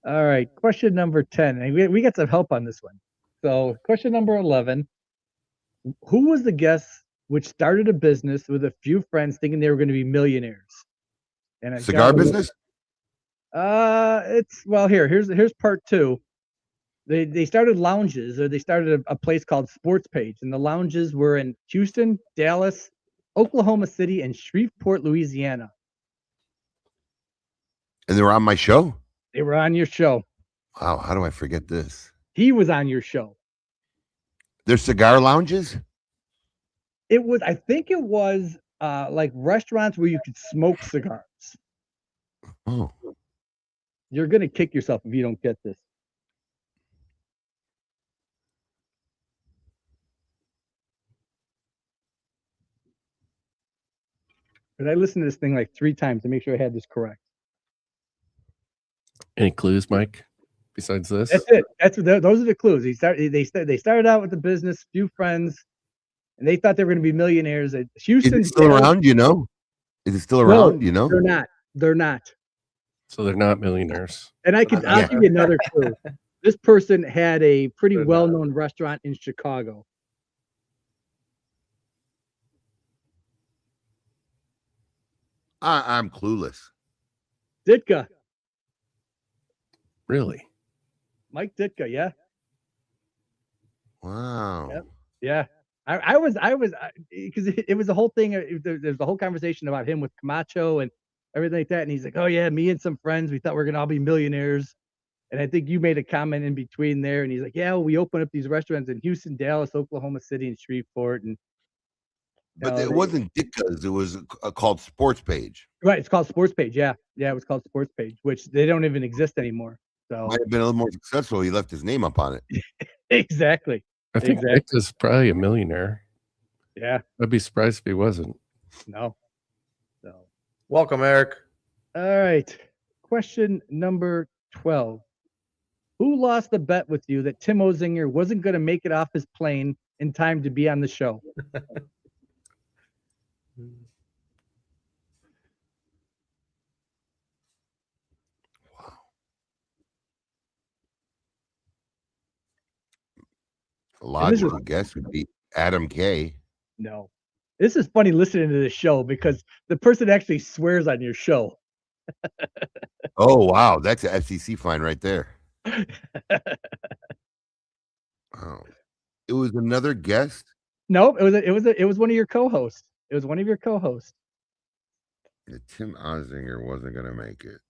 All right. Question number 10. And we got some help on this one. So question number 11. Who was the guest which started a business with a few friends thinking they were going to be millionaires? And cigar business? Here's part 2. They started lounges, or they started a place called Sports Page, and the lounges were in Houston, Dallas, Oklahoma City, and Shreveport, Louisiana. And they were on my show? They were on your show. Wow, how do I forget this? He was on your show. They're cigar lounges? I think it was like restaurants where you could smoke cigars. Oh. You're going to kick yourself if you don't get this. But I listened to this thing like 3 times to make sure I had this correct. Any clues, Mike? Besides this, that's it. Those are the clues. They started out with the business, few friends, and they thought they were going to be millionaires. At Houston. Is it still around? Is it still around? No, They're not. So they're not millionaires. And I'll give you another clue. This person had a pretty well-known restaurant in Chicago. I'm clueless. Ditka. Really? Mike Ditka, yeah. Wow. Yep. Yeah. I was because it was a whole thing. There's a whole conversation about him with Camacho and everything like that. And he's like, oh yeah, me and some friends, we thought we were going to all be millionaires. And I think you made a comment in between there. And he's like, yeah, well, we opened up these restaurants in Houston, Dallas, Oklahoma City, and Shreveport. And but it wasn't Ditka's. It was called Sports Page. Right. It's called Sports Page. Yeah. Yeah. It was called Sports Page, which they don't even exist anymore. So might have been a little more successful. He left his name up on it. Exactly. I think Ditka's probably a millionaire. Yeah. I'd be surprised if he wasn't. No. Welcome, Eric. All right. Question number 12. Who lost the bet with you that Tim Ozinger wasn't going to make it off his plane in time to be on the show? logical guess would be Adam K. No. This is funny listening to this show because the person actually swears on your show. Oh, wow. That's an FCC fine right there. Oh, it was another guest. No, it was one of your co-hosts. It was one of your co-hosts. Yeah, Tim Ozinger wasn't going to make it.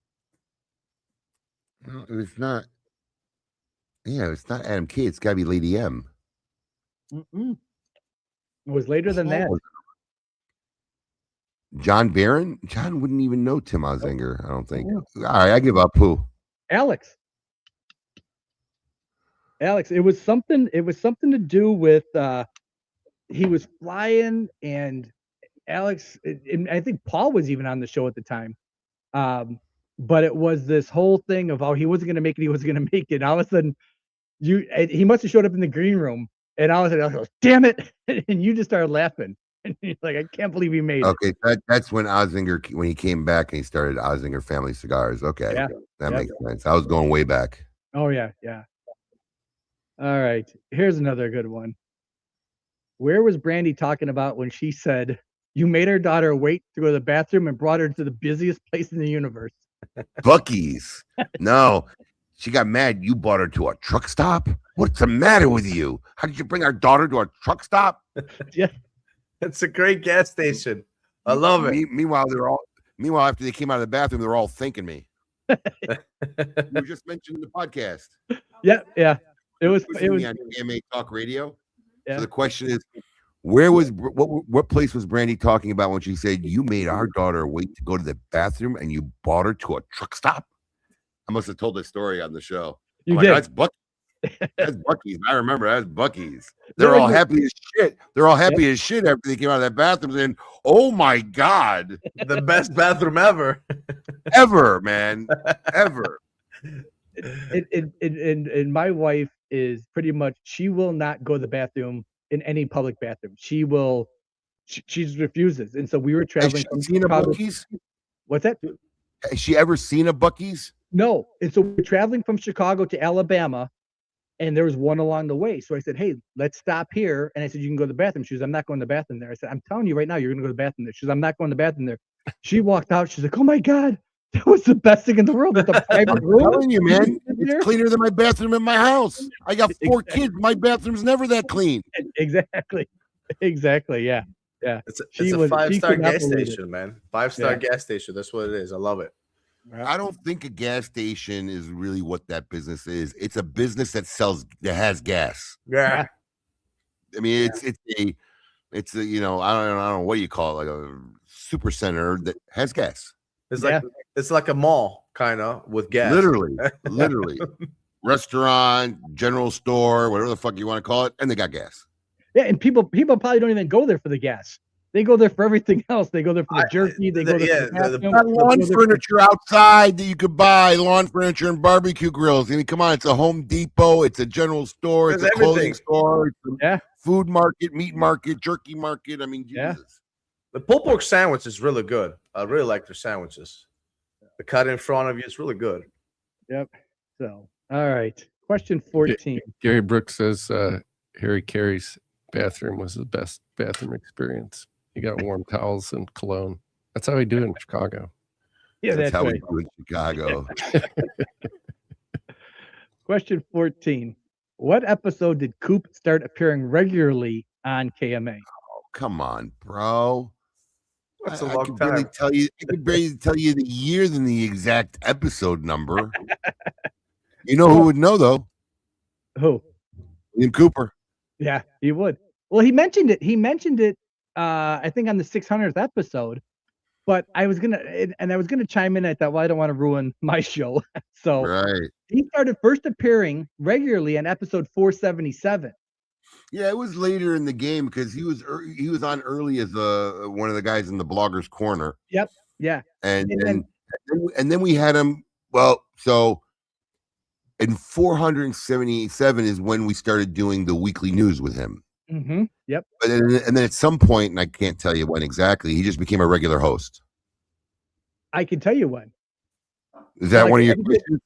No, it was not. Yeah, it's not Adam K. It's got to be Lady M. It was later than that. John Barron? John wouldn't even know Tim Ozinger, I don't think. All right, I give up. Who? Alex. It was something to do with he was flying, and Alex, and I think Paul was even on the show at the time. But it was this whole thing of how he wasn't going to make it. And all of a sudden, he must have showed up in the green room, and all of a sudden I was, damn it, and you just started laughing, and you're like, I can't believe he made it. Okay, that's when Ozinger, when he came back and he started Ozinger Family Cigars. Okay, that makes sense. I was going way back. Oh yeah. All right, here's another good one. Where was Brandy talking about when she said you made her daughter wait to go to the bathroom and brought her to the busiest place in the universe? Buc-ee's. No, she got mad. You brought her to a truck stop? What's the matter with you? How did you bring our daughter to a truck stop? Yeah, it's a great gas station. I love it. Meanwhile, after they came out of the bathroom, they're all thanking me. You just mentioned the podcast. Yeah. It was on KMA Talk Radio. Yeah. So the question is, what place was Brandy talking about when she said you made our daughter wait to go to the bathroom and you brought her to a truck stop? I must have told this story on the show. You did. That's Buc-ee's. I remember that's Buc-ee's. They're all happy as shit. They're all happy as shit after they came out of that bathroom. And oh my God, the best bathroom ever, man, ever. And my wife is pretty much, she will not go to the bathroom in any public bathroom. She just refuses. And so we were traveling from Chicago. What's that? Has she ever seen a Buc-ee's? No. And so we're traveling from Chicago to Alabama, and there was one along the way. So I said, hey, let's stop here. And I said, you can go to the bathroom. She said, I'm not going to the bathroom there. I said, I'm telling you right now, you're going to go to the bathroom there. She said, I'm not going to the bathroom there. She walked out. She's like, oh my God, that was the best thing in the world. It's a private room. I'm telling you, man, it's cleaner than my bathroom in my house. I got 4 kids. My bathroom's never that clean. Exactly. Yeah. It's a 5-star gas station, man. 5-star gas station. That's what it is. I love it. I don't think a gas station is really what that business is. It's a business that has gas. Yeah. I mean, it's a, you know, I don't know what you call it, like a super center that has gas. It's like a mall, kind of, with gas. Literally. Restaurant, general store, whatever the fuck you want to call it, and they got gas. Yeah, and people probably don't even go there for the gas. They go there for everything else. They go there for the jerky. They go there for the lawn furniture outside that you could buy, lawn furniture and barbecue grills. I mean, come on, it's a Home Depot, it's a general store, it's a clothing store, it's a food market, meat market, jerky market. I mean, Jesus. The pulled pork sandwich is really good. I really like their sandwiches. The cut in front of you is really good. Yep. So, all right. Question 14. Gary Brooks says Harry Carey's bathroom was the best bathroom experience. You got warm towels and cologne. That's how we do it in Chicago. Yeah, that's how we do it in Chicago. Question 14. What episode did Coop start appearing regularly on KMA? Oh, come on, bro. That's a long time. I could barely tell you the year than the exact episode number. You know who would know, though? Who? William Cooper. Yeah, he would. Well, he mentioned it. I think on the 600th episode. But I was gonna chime in. I thought, well, I don't want to ruin my show. So he started first appearing regularly on episode 477. Yeah, it was later in the game because he was on early as one of the guys in the Bloggers Corner. Yep. Yeah. And then we had him. Well, so in 477 is when we started doing the weekly news with him. Mm-hmm. Yep. And then at some point, and I can't tell you when exactly, he just became a regular host. I can tell you when. Is that one of your questions?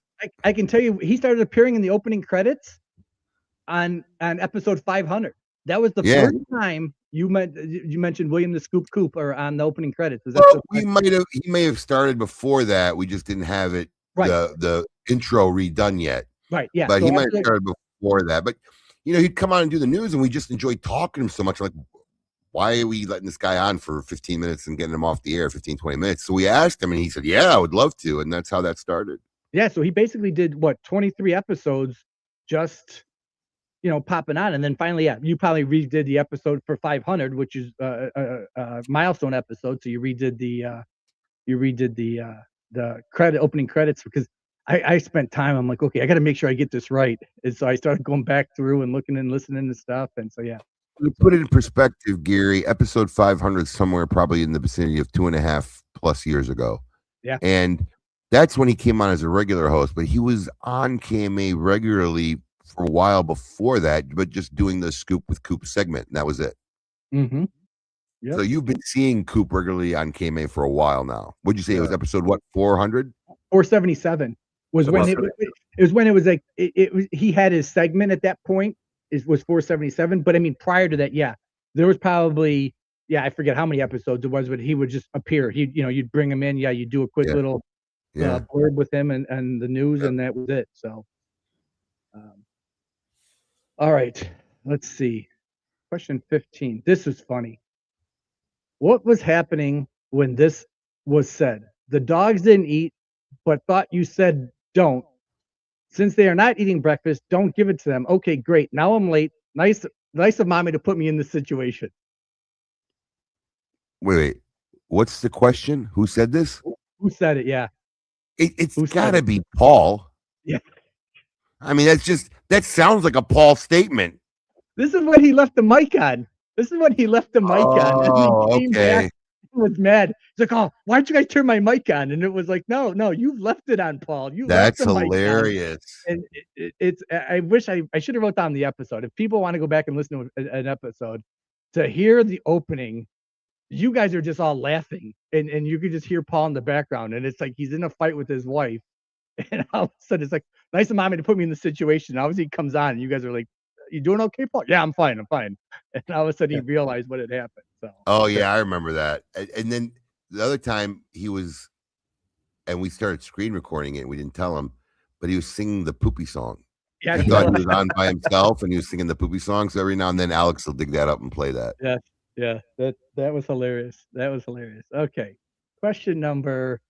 I can tell you he started appearing in the opening credits on episode 500. That was the first time you mentioned William the Scoop Cooper on the opening credits. Well, he may have started before that. We just didn't have it the intro redone yet. Right. Yeah. But he might have started before that. But he'd come on and do the news, and we just enjoyed talking to him so much. Like, why are we letting this guy on for 15 minutes and getting him off the air 15, 20 minutes? So we asked him, and he said, yeah, I would love to. And that's how that started. Yeah. So he basically did 23 episodes just popping on, and then finally, you probably redid the episode for 500, which is a milestone episode. So you redid the opening credits, because I spent time. I'm like, okay, I got to make sure I get this right, and so I started going back through and looking and listening to stuff, and so yeah. To put it in perspective, Gary, episode 500 somewhere probably in the vicinity of 2.5+ years ago. Yeah, and that's when he came on as a regular host, but he was on KMA regularly for a while before that, but just doing the Scoop with Coop segment, and that was it. Mm-hmm. Yep. So you've been seeing Coop regularly on KMA for a while now. What'd you say? It was episode 400? 477 was when it was when it was like he had his segment at that point. Was 477, but I mean prior to that, there was probably I forget how many episodes it was, but he would just appear. You'd bring him in, you'd do a quick little blurb with him and the news, and that was it. So. All right, let's see. Question 15. This is funny. What was happening when this was said? The dogs didn't eat, but thought you said don't. Since they are not eating breakfast, don't give it to them. Okay, great. Now I'm late. Nice of mommy to put me in this situation. Wait. What's the question? Who said this? Who said it? Yeah. It's got to be Paul. Yeah. I mean, that sounds like a Paul statement. This is when he left the mic on. Oh, and he came back and was mad. He's like, "Oh, why'd you guys turn my mic on?" And it was like, "No, you've left it on, Paul. That's hilarious." And it's. I wish I should have wrote down the episode. If people want to go back and listen to an episode, to hear the opening, you guys are just all laughing, and you could just hear Paul in the background, and it's like he's in a fight with his wife, and all of a sudden it's like, "Nice of mommy to put me in the situation." Obviously he comes on, and you guys are like, "You doing okay, Paul?" "Yeah, I'm fine. And all of a sudden he realized what had happened. So. Oh yeah, I remember that. And then the other time he was, and we started screen recording it. We didn't tell him, but he was singing the Poopy song. Yeah, he thought he was on by himself, and he was singing the Poopy song. So every now and then Alex will dig that up and play that. Yeah. That was hilarious. Okay, question number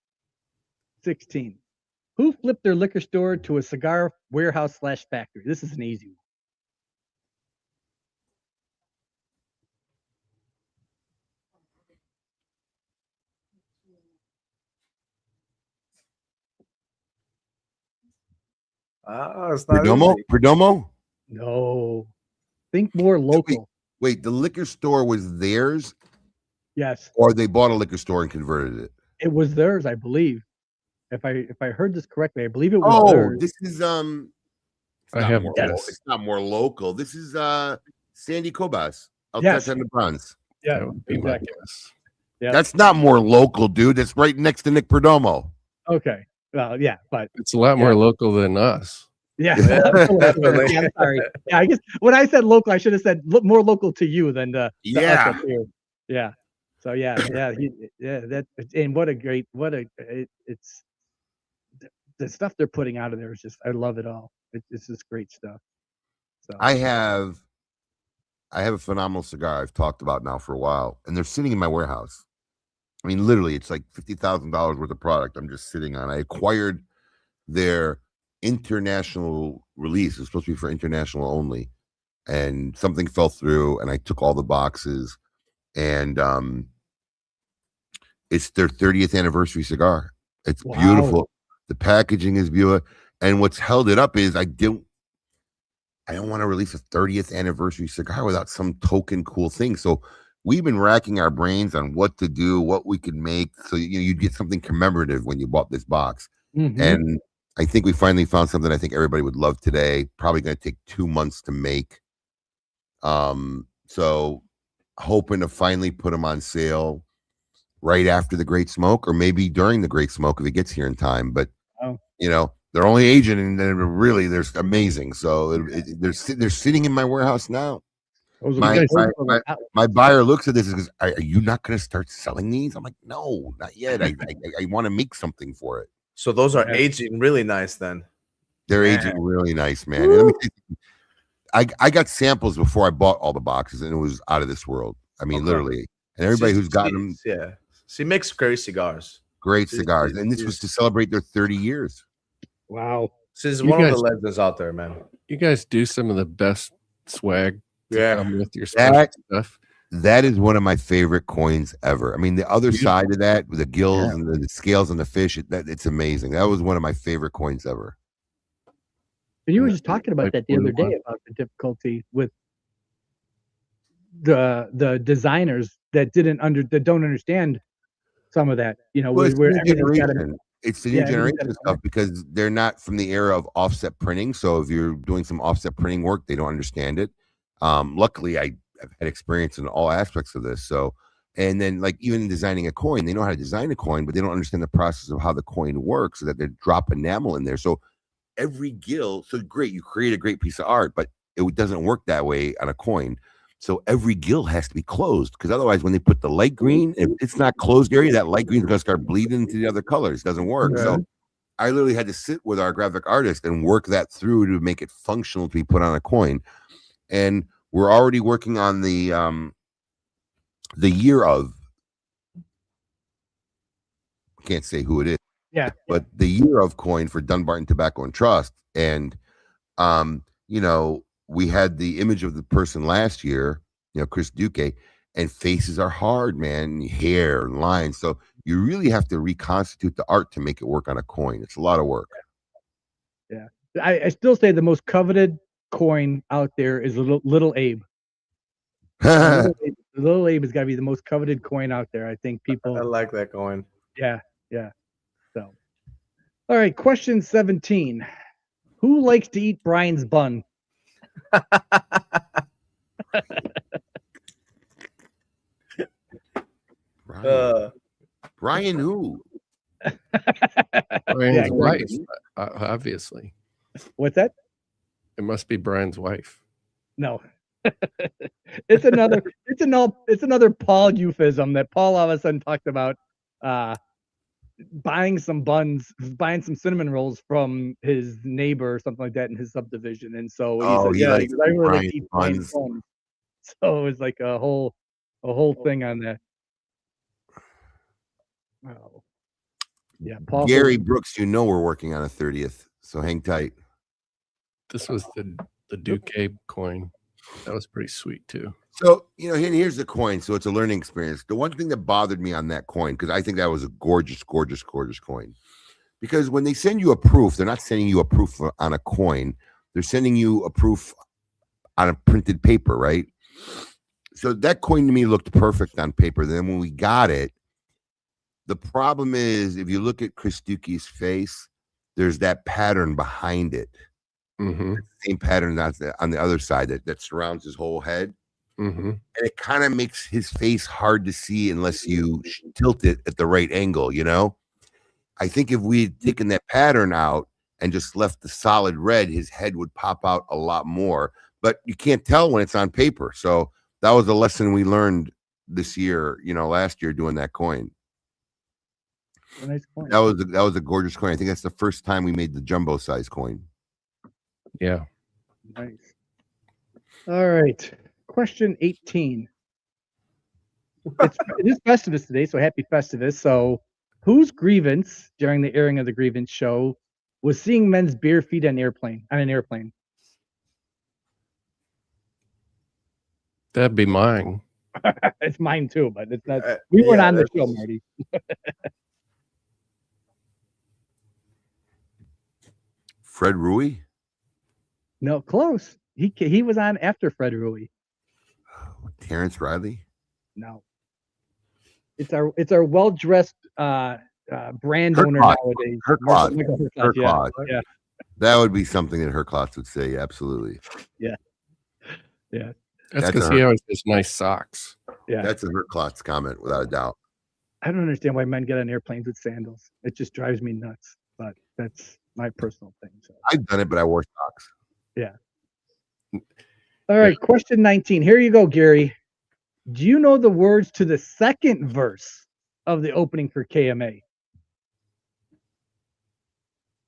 16. Who flipped their liquor store to a cigar warehouse / factory? This is an easy one. It's not Perdomo? No. Think more local. Wait, the liquor store was theirs? Yes. Or they bought a liquor store and converted it? It was theirs, I believe. If I heard this correctly, I believe it was theirs. This is it's not more local. This is Sandy Cobas. Yes. And the Bronze. Yeah, That would be my guess. Yeah. That's not more local, dude. That's right next to Nick Perdomo. Okay. Well, yeah, but it's a lot more local than us. Yeah. I'm sorry. Yeah, I guess when I said local, I should have said more local to you than us up here. Yeah. So and it's the stuff they're putting out of there is just, I love it all. It's just great stuff. So I have a phenomenal cigar I've talked about now for a while, and they're sitting in my warehouse. I mean, literally, it's like $50,000 worth of product I'm just sitting on. I acquired their international release. It's supposed to be for international only, and something fell through, and I took all the boxes, and it's their 30th anniversary cigar. It's beautiful. The packaging is beautiful, and what's held it up is I don't want to release a 30th anniversary cigar without some token cool thing. So we've been racking our brains on what to do, what we could make, so you'd get something commemorative when you bought this box. Mm-hmm. And I think we finally found something I think everybody would love today. Probably going to take 2 months to make. So hoping to finally put them on sale right after the Great Smoke, or maybe during the Great Smoke if it gets here in time. But the They're only aging, and they're really they're amazing. So they're sitting in my warehouse now. My buyer looks at this and goes, "Are you not going to start selling these?" I'm like, "No, not yet. I want to make something for it." So those are aging really nice then. They're aging really nice, man. And let me tell you, I got samples before I bought all the boxes, and it was out of this world. I mean, literally. And everybody who's gotten them, she makes great cigars. Great cigars, and this was to celebrate their 30 years. Wow, she's one of the legends out there, man. You guys do some of the best swag. With your stuff. That is one of my favorite coins ever. I mean, the other side of that, with the gills and the scales on the fish, it's amazing. That was one of my favorite coins ever. And you were just talking about that the other day about the difficulty with the designers that don't understand some of that. You know, well, where it's the new generation stuff because they're not from the era of offset printing. So if you're doing some offset printing work, they don't understand it. Luckily, I've had experience in all aspects of this. So, and then like even designing a coin, they know how to design a coin, but they don't understand the process of how the coin works, so that they drop enamel in there. So every gill, so great, you create a great piece of art, but it doesn't work that way on a coin. So every gill has to be closed, because otherwise when they put the light green, if it's not closed area, that light green is going to start bleeding into the other colors. It doesn't work. So I literally had to sit with our graphic artist and work that through to make it functional to be put on a coin. And we're already working on the year of, can't say who it is. But the year of coin for Dunbarton Tobacco and Trust. And you know, we had the image of the person last year, you know, Chris Duque, and faces are hard, man, hair and lines. So you really have to reconstitute the art to make it work on a coin. It's a lot of work. Yeah. I still say the most coveted coin out there is little Abe. Little Abe has got to be the most coveted coin out there. I think people. I like that coin. Yeah. So, all right. Question 17. Who likes to eat Brian's bun? Brian who? Brian's wife, obviously. What's that? It must be Brian's wife. No. It's another Paul euphemism that Paul all of a sudden talked about buying some cinnamon rolls from his neighbor or something like that in his subdivision. And so he said, I really like to eat Brian's buns. So it was like a whole thing on that. Oh. Yeah, Paul. Gary Brooks, you know we're working on a 30th, so hang tight. This was the Duke Abe coin. That was pretty sweet too. So, you know, here's the coin. So it's a learning experience. The one thing that bothered me on that coin, because I think that was a gorgeous, gorgeous, gorgeous coin. Because when they send you a proof, they're not sending you a proof on a coin. They're sending you a proof on a printed paper, right? So that coin to me looked perfect on paper. Then when we got it, the problem is if you look at Chris Duke's face, there's that pattern behind it. Mm-hmm. Same pattern on the other side that surrounds his whole head. Mm-hmm. And it kind of makes his face hard to see unless you tilt it at the right angle, you know? I think if we had taken that pattern out and just left the solid red, his head would pop out a lot more. But you can't tell when it's on paper. So that was a lesson we learned this year, you know, last year doing that coin. A nice coin. That was a gorgeous coin. I think that's the first time we made the jumbo size coin. Yeah. Nice. All right. Question 18. It is Festivus today, so happy Festivus. So whose grievance during the airing of the grievance show was seeing men's bare feet on an airplane? That'd be mine. It's mine too, but it's not. We weren't on the show, Marty. Fred Rui? No, close. He was on after Fred Rui. Terrence Riley? No. It's our well-dressed brand owner nowadays. Herklot. Yeah. That would be something that Herklot would say. Absolutely. Yeah. That's because he always has nice socks. Yeah. That's a Herklot's comment, without a doubt. I don't understand why men get on airplanes with sandals. It just drives me nuts. But that's my personal thing. So. I've done it, but I wore socks. Yeah. All right, question 19. Here you go, Gary. Do you know the words to the second verse of the opening for KMA?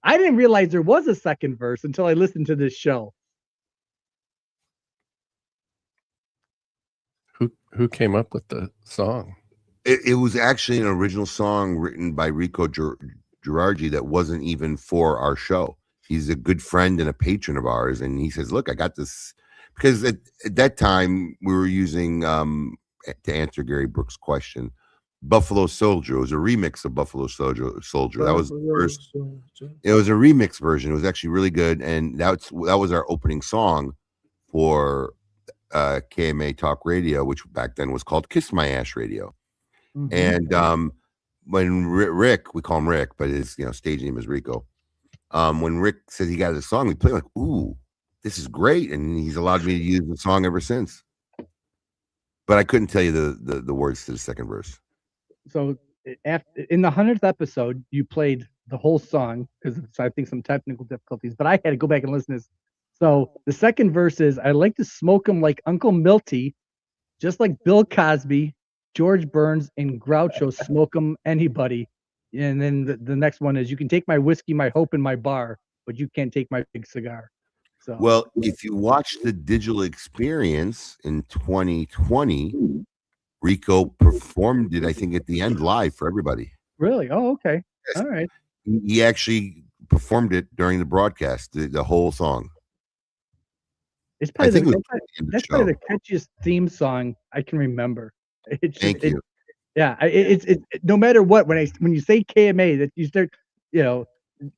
I didn't realize there was a second verse until I listened to this show. Who came up with the song? It was actually an original song written by Rico Girardi that wasn't even for our show. He's a good friend and a patron of ours, and he says, "Look, I got this." Because at that time we were using, to answer Gary Brooks' question, Buffalo Soldier. It was a remix of Buffalo Soldier. That was the first. It was a remix version. It was actually really good, and that was our opening song for KMA Talk Radio, which back then was called Kiss My Ash Radio. Mm-hmm. And when Rick, we call him Rick, but his stage name is Rico. When Rick said he got the song, we played like, "Ooh, this is great," and he's allowed me to use the song ever since. But I couldn't tell you the words to the second verse. So in the 100th episode, you played the whole song because I think some technical difficulties, but I had to go back and listen to this. So the second verse is, "I like to smoke 'em like Uncle Milty, just like Bill Cosby, George Burns, and Groucho smoke 'em anybody." And then the next one is, "You can take my whiskey, my hope, and my bar, but you can't take my big cigar." So, well, if you watch the digital experience in 2020, Rico performed it, I think, at the end live for everybody. Really? Oh, okay. Yes. All right. He actually performed it during the broadcast, the whole song. It's probably that's probably the catchiest theme song I can remember. Thank you. Yeah, it's no matter what, when you say KMA, that you start,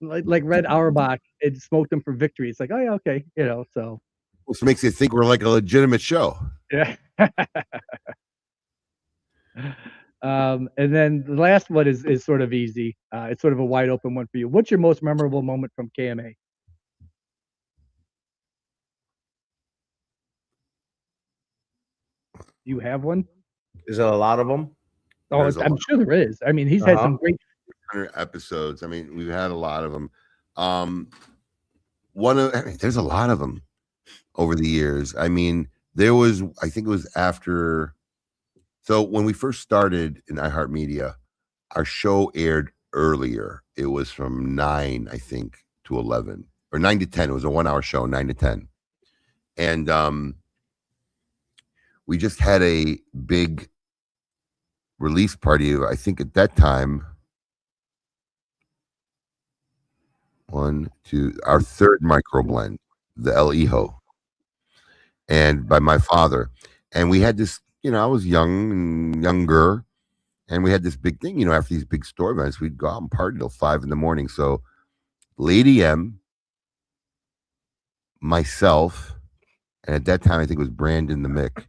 like Red Auerbach, it smoked them for victory. It's like, oh yeah, okay, so. Which makes you think we're like a legitimate show. Yeah. And then the last one is sort of easy. It's sort of a wide open one for you. What's your most memorable moment from KMA? You have one? Is there a lot of them? Oh, I'm sure there is. I mean, he's had some great 100 episodes. I mean, we've had a lot of them. There's a lot of them over the years. I mean, I think it was after. So when we first started in iHeartMedia, our show aired earlier. It was from 9, I think, to 11 or 9 to 10. It was a 1-hour show, 9 to 10. And we just had a big release party. I think at that time, our third microblend, the El Hijo, and by my father. And we had this, I was young and younger, and we had this big thing, after these big store events, we'd go out and party till 5 a.m. So Lady M, myself, and at that time I think it was Brandon the Mick.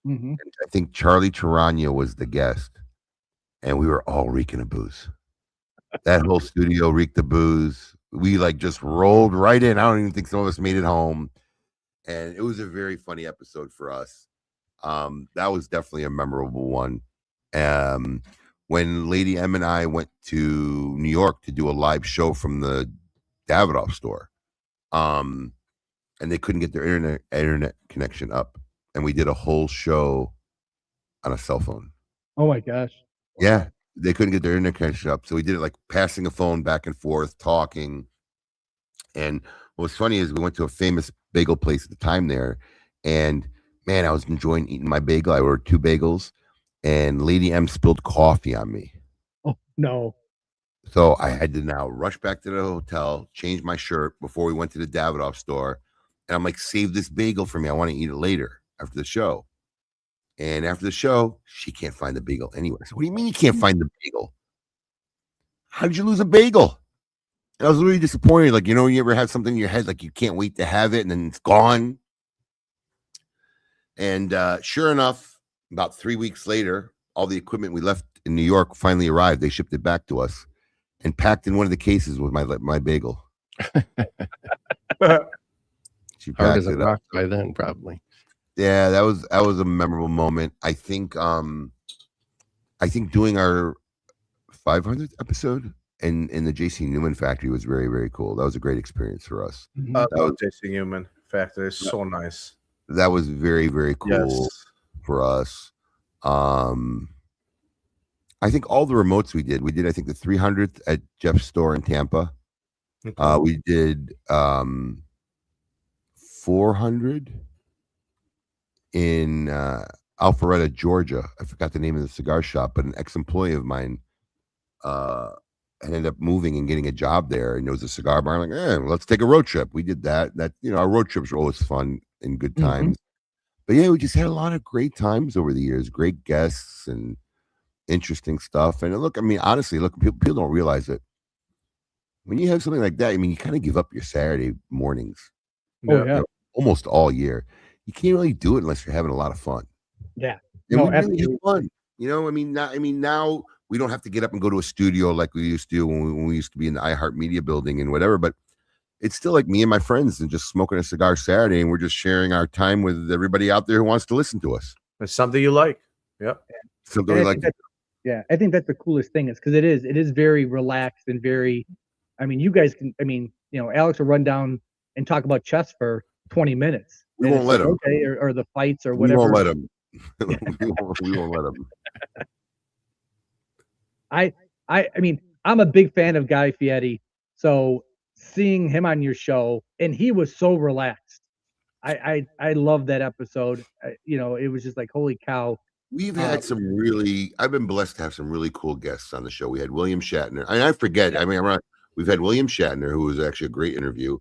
Mm-hmm. And I think Charlie Tarania was the guest, and we were all reeking of booze. That whole studio reeked of booze. We just rolled right in. I don't even think some of us made it home, and it was a very funny episode for us. That was definitely a memorable one. When Lady M and I went to New York to do a live show from the Davidoff store, and they couldn't get their internet connection up, and we did a whole show on a cell phone. Oh my gosh! Yeah, they couldn't get their internet connection up, so we did it passing a phone back and forth, talking. And what was funny is we went to a famous bagel place at the time there, and man, I was enjoying eating my bagel. I ordered 2 bagels, and Lady M spilled coffee on me. Oh no! So I had to now rush back to the hotel, change my shirt before we went to the Davidoff store, and I'm like, "Save this bagel for me. I want to eat it later after the show." And after the show, she can't find the bagel anywhere. So, what do you mean you can't find the bagel? How did you lose a bagel? And I was really disappointed. You ever have something in your head, you can't wait to have it, and then it's gone. And sure enough, about 3 weeks later, all the equipment we left in New York finally arrived. They shipped it back to us and packed in one of the cases with my bagel. She Hard packed as a it rock up. by then, probably. Yeah, that was a memorable moment. I think doing our 500th episode in the JC Newman factory was very, very cool. That was a great experience for us. I love JC Newman factory. It's so nice. That was very, very cool for us. I think all the remotes we did, I think the 300th at Jeff's store in Tampa. Okay. We did 400 in Alpharetta, Georgia. I forgot the name of the cigar shop, but an ex-employee of mine ended up moving and getting a job there, and there was a cigar bar. I'm like, let's take a road trip. We did that. Our road trips are always fun and good times. But yeah, we just had a lot of great times over the years, great guests and interesting stuff. And look, I mean, honestly, people don't realize it. When you have something like that, I mean, you kind of give up your Saturday mornings. Almost all year. You can't really do it unless you're having a lot of fun. Yeah. And we really have fun. Now we don't have to get up and go to a studio like we used to when we used to be in the iHeartMedia building and whatever, but it's still like me and my friends and just smoking a cigar Saturday, and we're just sharing our time with everybody out there who wants to listen to us. It's something you like. Yep. Something we like. I think that's the coolest thing is because it is very relaxed and very, I mean, you guys can, Alex will run down and talk about chess for 20 minutes. We won't let him. Okay, or the fights or whatever. We won't let him. we won't let him. I mean, I'm a big fan of Guy Fieri, so seeing him on your show, and he was so relaxed. I love that episode. It was just like, holy cow. We've had I've been blessed to have some really cool guests on the show. We had William Shatner. I forget. I mean, we've had William Shatner, who was actually a great interview.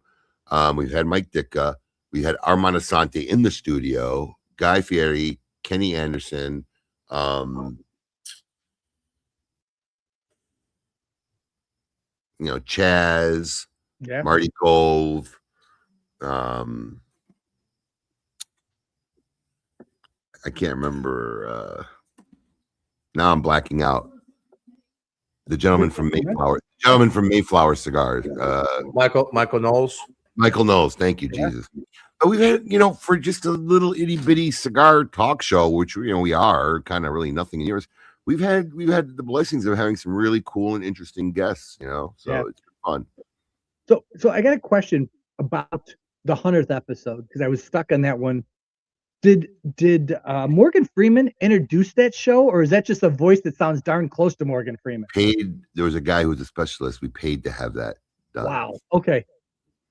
We've had Mike Ditka. We had Armand Asante in the studio, Guy Fieri, Kenny Anderson, Chaz, Marty Cove. I can't remember. Now I'm blacking out. The gentleman from Mayflower Cigars. Michael Knowles. Michael Knowles. Thank you, Jesus. But we've had, for just a little itty bitty cigar talk show, which we are kind of really nothing in yours. We've had the blessings of having some really cool and interesting guests. So it's been fun. So I got a question about the 100th episode because I was stuck on that one. Did Morgan Freeman introduce that show, or is that just a voice that sounds darn close to Morgan Freeman? There was a guy who was a specialist. We paid to have that done. Wow. Okay.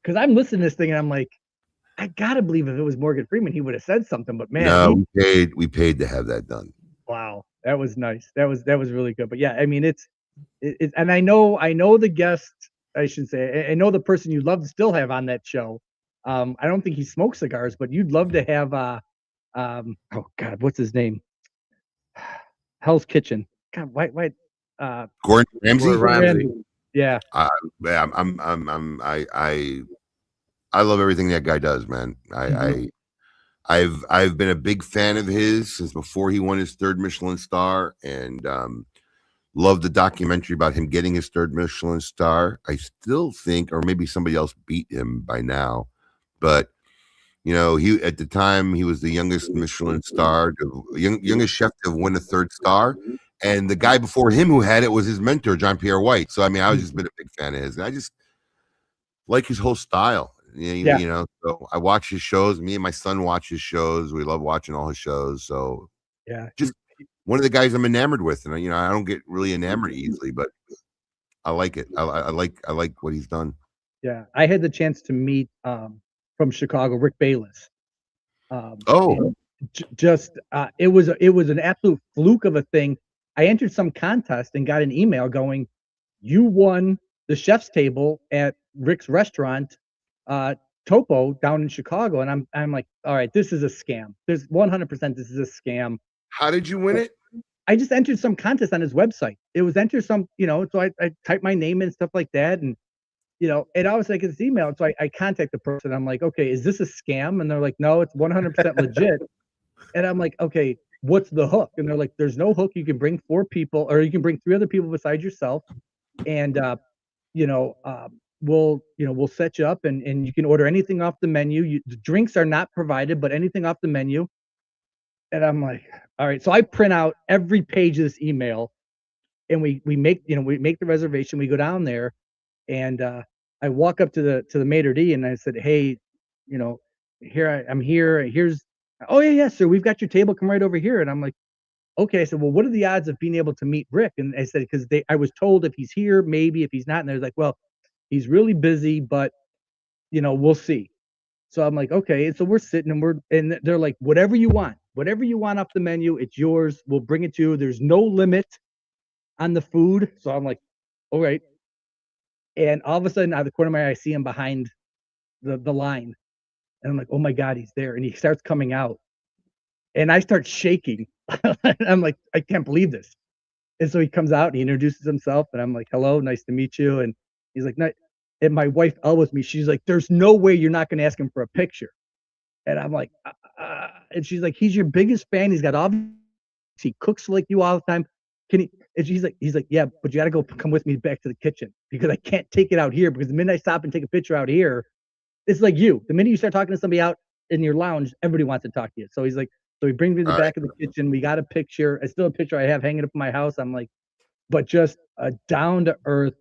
Because I'm listening to this thing and I'm like, I gotta believe if it was Morgan Freeman, he would have said something. But man, no, we paid to have that done. Wow, that was nice. That was really good. But yeah, I mean, it's and I know the guest. I should say, I know the person you'd love to still have on that show. I don't think he smokes cigars, but you'd love to have oh God, what's his name? Hell's Kitchen. God, why? Gordon Ramsay. Yeah. I love everything that guy does, man. I've been a big fan of his since before he won his third Michelin star, and love the documentary about him getting his third Michelin star. I still think, or maybe somebody else beat him by now, but he at the time he was the youngest Michelin star, youngest chef to win a third star. And the guy before him who had it was his mentor, John Pierre White. So I mean, I was just been a big fan of his, and I just like his whole style. So I watch his shows. Me and my son watch his shows. We love watching all his shows. So just one of the guys I'm enamored with, and I don't get really enamored easily, but I like it. I like what he's done. Yeah, I had the chance to meet from Chicago, Rick Bayless. It was an absolute fluke of a thing. I entered some contest and got an email going, "You won the chef's table at Rick's restaurant, Topo down in Chicago." And I'm like, all right, this is a scam. There's 100% this is a scam. How did you win it? I just entered some contest on his website. It was enter some, so I typed my name in and stuff like that. And, and I was like, it's email. So I contact the person. I'm like, okay, is this a scam? And they're like, no, it's 100% legit. And I'm like, okay, what's the hook? And they're like, there's no hook. You can bring 4 people, or you can bring 3 other people besides yourself. And, we'll set you up and you can order anything off the menu. The drinks are not provided, but anything off the menu. And I'm like, all right. So I print out every page of this email and we make the reservation. We go down there, and I walk up to the maitre d' and I said, hey, I'm here. Here's, oh yeah, sir, we've got your table. Come right over here. And I'm like, okay. I said, well, what are the odds of being able to meet Rick? And I said, because I was told if he's here, maybe, if he's not. And they're like, well, he's really busy, but we'll see. So I'm like, okay. And so we're sitting and they're like, whatever you want off the menu, it's yours. We'll bring it to you. There's no limit on the food. So I'm like, all right. And all of a sudden, out of the corner of my eye, I see him behind the line. And I'm like, oh my God, he's there. And he starts coming out. And I start shaking. I'm like, I can't believe this. And so he comes out and he introduces himself. And I'm like, hello, nice to meet you. And he's like, no. And my wife, Elle, with me, she's like, there's no way you're not going to ask him for a picture. And I'm like, and she's like, he's your biggest fan. He's got all, he cooks like you all the time. Can he? And he's like, yeah, but you got to come with me back to the kitchen because I can't take it out here, because the minute I stop and take a picture out here, it's like you. The minute you start talking to somebody out in your lounge, everybody wants to talk to you. So he's like, so he brings me to the back of the kitchen. We got a picture. It's still a picture I have hanging up in my house. I'm like, but just a down to earth,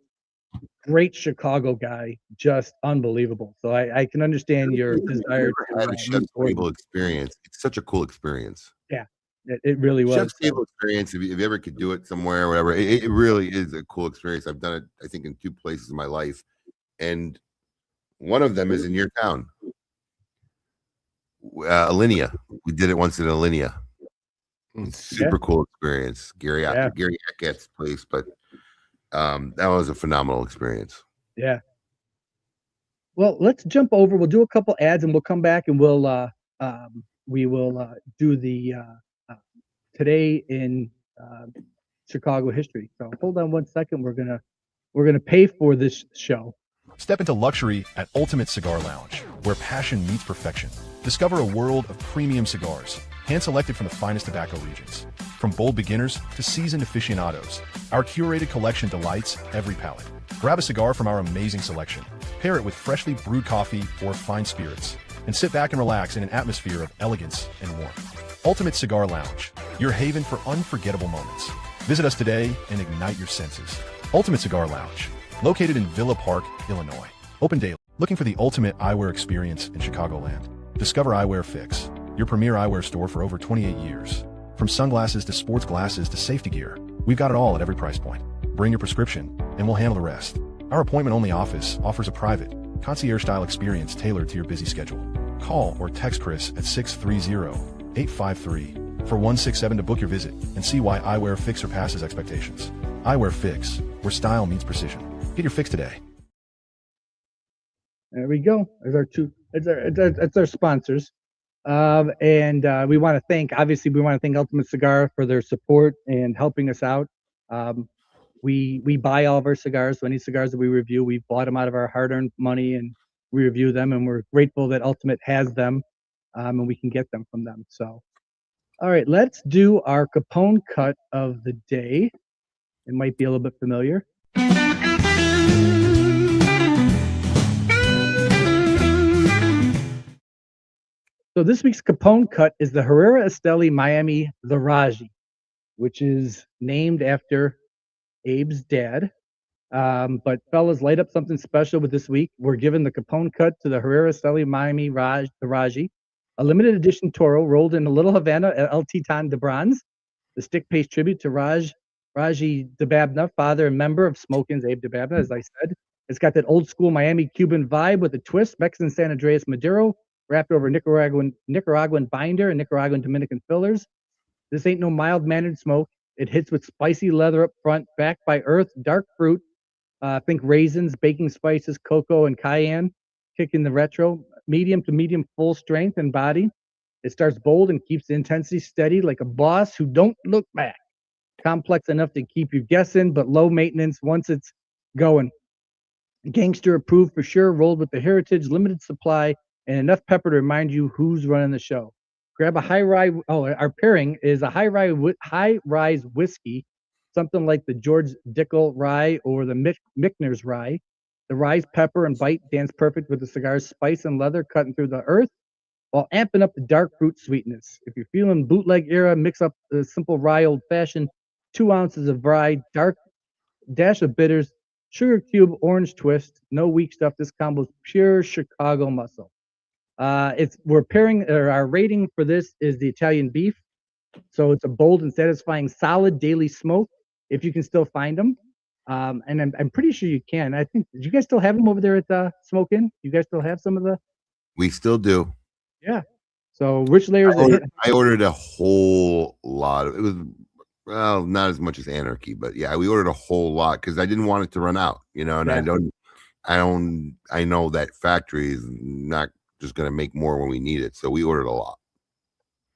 great Chicago guy, just unbelievable. So I can understand your desire to have a chef's table experience. It's such a cool experience. Yeah, it really was. Chef's table experience. If you ever could do it somewhere or whatever, it really is a cool experience. I've done it, I think, in 2 places in my life, and one of them is in your town, Alinea. We did it once in Alinea. Super cool experience. Gary Hackett's place, but that was a phenomenal experience. Yeah. Well, let's jump over. We'll do a couple ads and we'll come back and we will do the today in Chicago history. So hold on one second. We're gonna pay for this show. Step into luxury at Ultimate Cigar Lounge, where passion meets perfection. Discover a world of premium cigars, hand-selected from the finest tobacco regions. From bold beginners to seasoned aficionados, our curated collection delights every palate. Grab a cigar from our amazing selection, pair it with freshly brewed coffee or fine spirits, and sit back and relax in an atmosphere of elegance and warmth. Ultimate Cigar Lounge, your haven for unforgettable moments. Visit us today and ignite your senses. Ultimate Cigar Lounge, located in Villa Park, Illinois. Open daily. Looking for the ultimate eyewear experience in Chicagoland? Discover Eyewear Fix, your premier eyewear store for over 28 years. From sunglasses to sports glasses to safety gear, we've got it all at every price point. Bring your prescription, and we'll handle the rest. Our appointment-only office offers a private, concierge-style experience tailored to your busy schedule. Call or text Chris at 630-853-4167 to book your visit and see why Eyewear Fix surpasses expectations. Eyewear Fix, where style meets precision. Get your fix today. There we go. There's our two. It's our sponsors. And we want to thank Ultimate Cigar for their support and helping us out. We buy all of our cigars, so any cigars that we review, we bought them out of our hard-earned money and we review them, and we're grateful that Ultimate has them, and we can get them from them. So, all right, let's do our Capone cut of the day. It might be a little bit familiar. So this week's Capone cut is the Herrera Esteli Miami the Raji, which is named after Abe's dad. But fellas, light up something special with this week. We're giving the Capone cut to the Herrera Esteli Miami the Raji, a limited edition Toro rolled in a little Havana at El Titan de Bronze. The stick pays tribute to Raji Dababna, father and member of Smokin's Abe Dababna, as I said. It's got that old school Miami Cuban vibe with a twist, Mexican San Andreas Maduro, wrapped over Nicaraguan binder and Nicaraguan Dominican fillers. This ain't no mild-mannered smoke. It hits with spicy leather up front, backed by earth, dark fruit. Think raisins, baking spices, cocoa, and cayenne. Kicking the retro, medium to medium full strength and body. It starts bold and keeps the intensity steady like a boss who don't look back. Complex enough to keep you guessing, but low maintenance once it's going. Gangster approved for sure, rolled with the heritage, limited supply, and enough pepper to remind you who's running the show. Grab a high-rise. Oh, our pairing is a high-rise whiskey, something like the George Dickel rye or the Michner's rye. The rye's pepper and bite dance perfect with the cigar's spice and leather cutting through the earth, while amping up the dark fruit sweetness. If you're feeling bootleg era, mix up the simple rye old-fashioned 2 ounces of rye, dark dash of bitters, sugar cube, orange twist, no weak stuff. This combo is pure Chicago muscle. We're pairing, or our rating for this is the Italian beef. So it's a bold and satisfying, solid daily smoke if you can still find them. And I'm pretty sure you can. I think, do you guys still have them over there at Smoke Inn? You guys still have some of the? We still do. Yeah. So Rich Layers. I ordered a whole lot of it. Was not as much as Anarchy, but yeah, we ordered a whole lot because I didn't want it to run out. And I know that factory is not just going to make more when we need it, so we ordered a lot.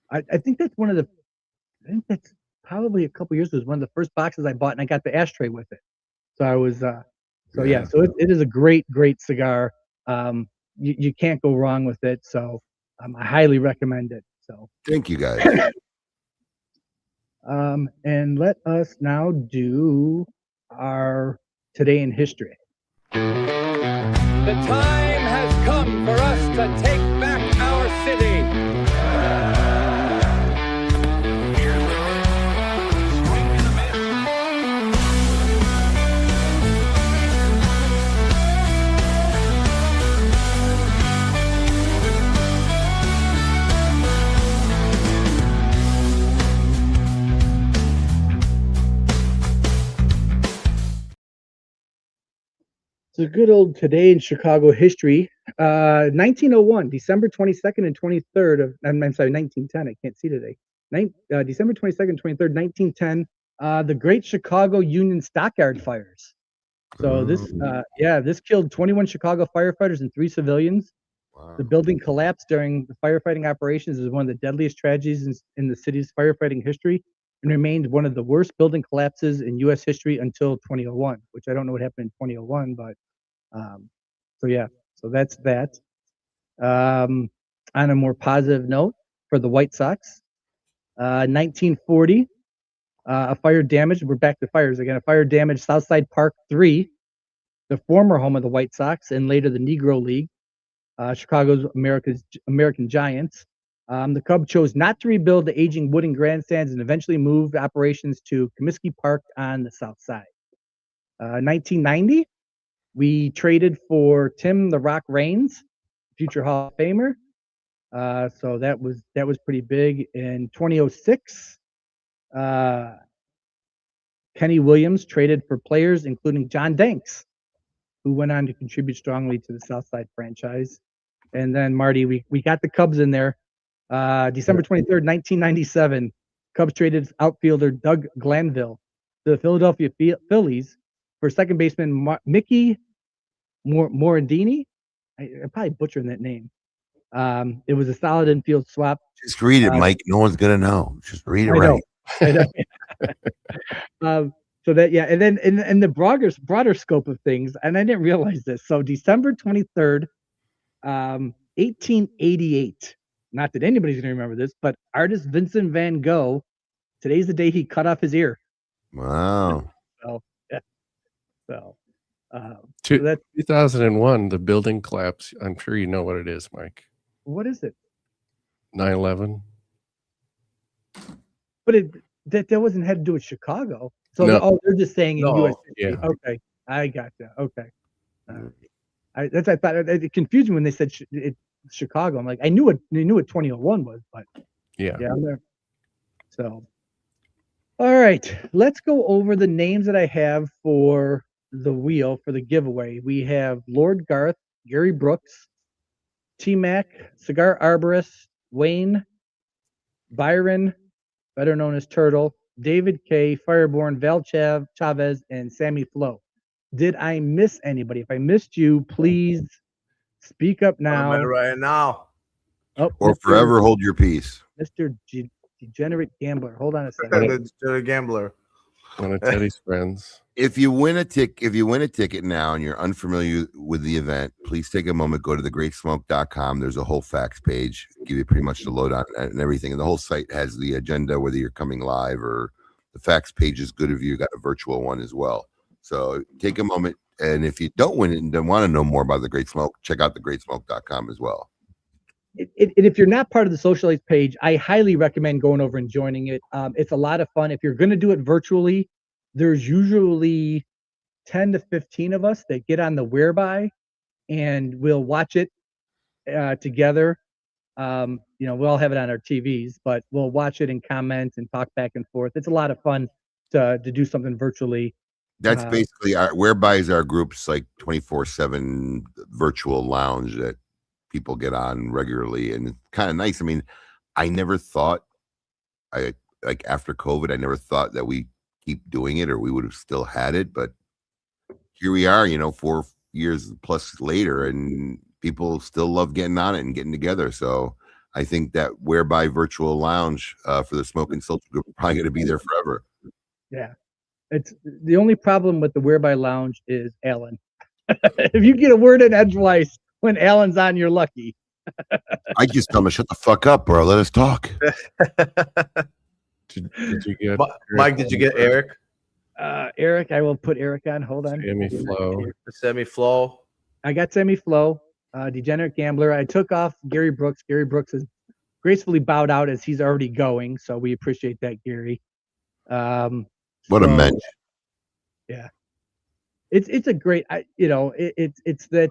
I think that's I think that's probably a couple years ago. It was one of the first boxes I bought, and I got the ashtray with it. So I was, so it is a great cigar. You can't go wrong with it. So I highly recommend it. So thank you guys. And let us now do our Today in History. The time has come for us to take back our city. So good old Today in Chicago history. 1901, December 22nd and 23rd of, I'm sorry, 1910. I can't see today. December 22nd, 23rd, 1910. The Great Chicago Union Stockyard fires. So this killed 21 Chicago firefighters and 3 civilians. Wow. The building collapsed during the firefighting operations. It was one of the deadliest tragedies in the city's firefighting history, and remained one of the worst building collapses in U.S. history until 2001, which I don't know what happened in 2001, but so that's that. On a more positive note, for the White Sox, 1940, a fire damaged, we're back to fires again, a fire damaged Southside Park 3, the former home of the White Sox and later the Negro League, Chicago's American Giants. The Cubs chose not to rebuild the aging wooden grandstands and eventually moved operations to Comiskey Park on the south side. 1990, we traded for Tim "The Rock" Raines, future Hall of Famer. So that was pretty big. In 2006, Kenny Williams traded for players including John Danks, who went on to contribute strongly to the Southside franchise. And then Marty, we got the Cubs in there. December 23rd, 1997, Cubs traded outfielder Doug Glanville to the Philadelphia Phillies for second baseman Mickey Morandini. I'm probably butchering that name. It was a solid infield swap. Just read it, Mike. No one's gonna know. Just read it right. I know. So that, yeah, and then in the broader scope of things, and I didn't realize this. So December 23rd, 1888. Not that anybody's gonna remember this, but artist Vincent van Gogh. Today's the day he cut off his ear. Wow. So yeah. So. So that's 2001. The building collapse. I'm sure you know what it is, Mike. What is it? 9/11. But that wasn't had to do with Chicago. So no. They're just saying in U.S. history. Yeah. Okay, I gotcha. Okay, I thought it confused me when they said Chicago. I'm like, I knew what 2001 was, but yeah, I'm there. So, all right, let's go over the names that I have for the wheel for the giveaway. We have Lord Garth, Gary Brooks, T-Mac, Cigar Arborist, Wayne, Byron, better known as Turtle, David K, Fireborn, Val Chavez, and Sammy Flo. Did I miss anybody? If I missed you, please speak up now. Right now. Oh, or forever hold your peace. Mr. Degenerate Gambler. Hold on a second. Degenerate Gambler. One of Teddy's friends. If you win a ticket now and you're unfamiliar with the event, please take a moment, go to thegreatsmoke.com. There's a whole facts page, give you pretty much the lowdown and everything. And the whole site has the agenda, whether you're coming live or the facts page is good if you got a virtual one as well. So take a moment. And if you don't win it and don't want to know more about The Great Smoke, check out thegreatsmoke.com as well. if you're not part of the Socialites page, I highly recommend going over and joining it. It's a lot of fun. If you're going to do it virtually, there's usually 10 to 15 of us that get on the Whereby, and we'll watch it together. We all have it on our TVs, but we'll watch it and comment and talk back and forth. It's a lot of fun to do something virtually. That's basically Whereby is our group's like 24/7 virtual lounge that people get on regularly, and it's kind of nice. I mean, I never thought after COVID, I never thought that we keep doing it or we would have still had it, but here we are, 4 years plus later, and people still love getting on it and getting together. So I think that Whereby virtual lounge for the Smoke and Sultry group is probably going to be there forever. Yeah. It's the only problem with the Whereby lounge is Alan. If you get a word in edgewise when Alan's on, you're lucky. I just tell him to shut the fuck up or let us talk. Did you get Mike? Did you get Eric? Eric, I will put Eric on. Hold on. Sammy Flo. I got Sammy Flo, Degenerate Gambler. I took off Gary Brooks. Gary Brooks has gracefully bowed out as he's already going, so we appreciate that, Gary. What a mensch. Yeah. It's a great, it's that.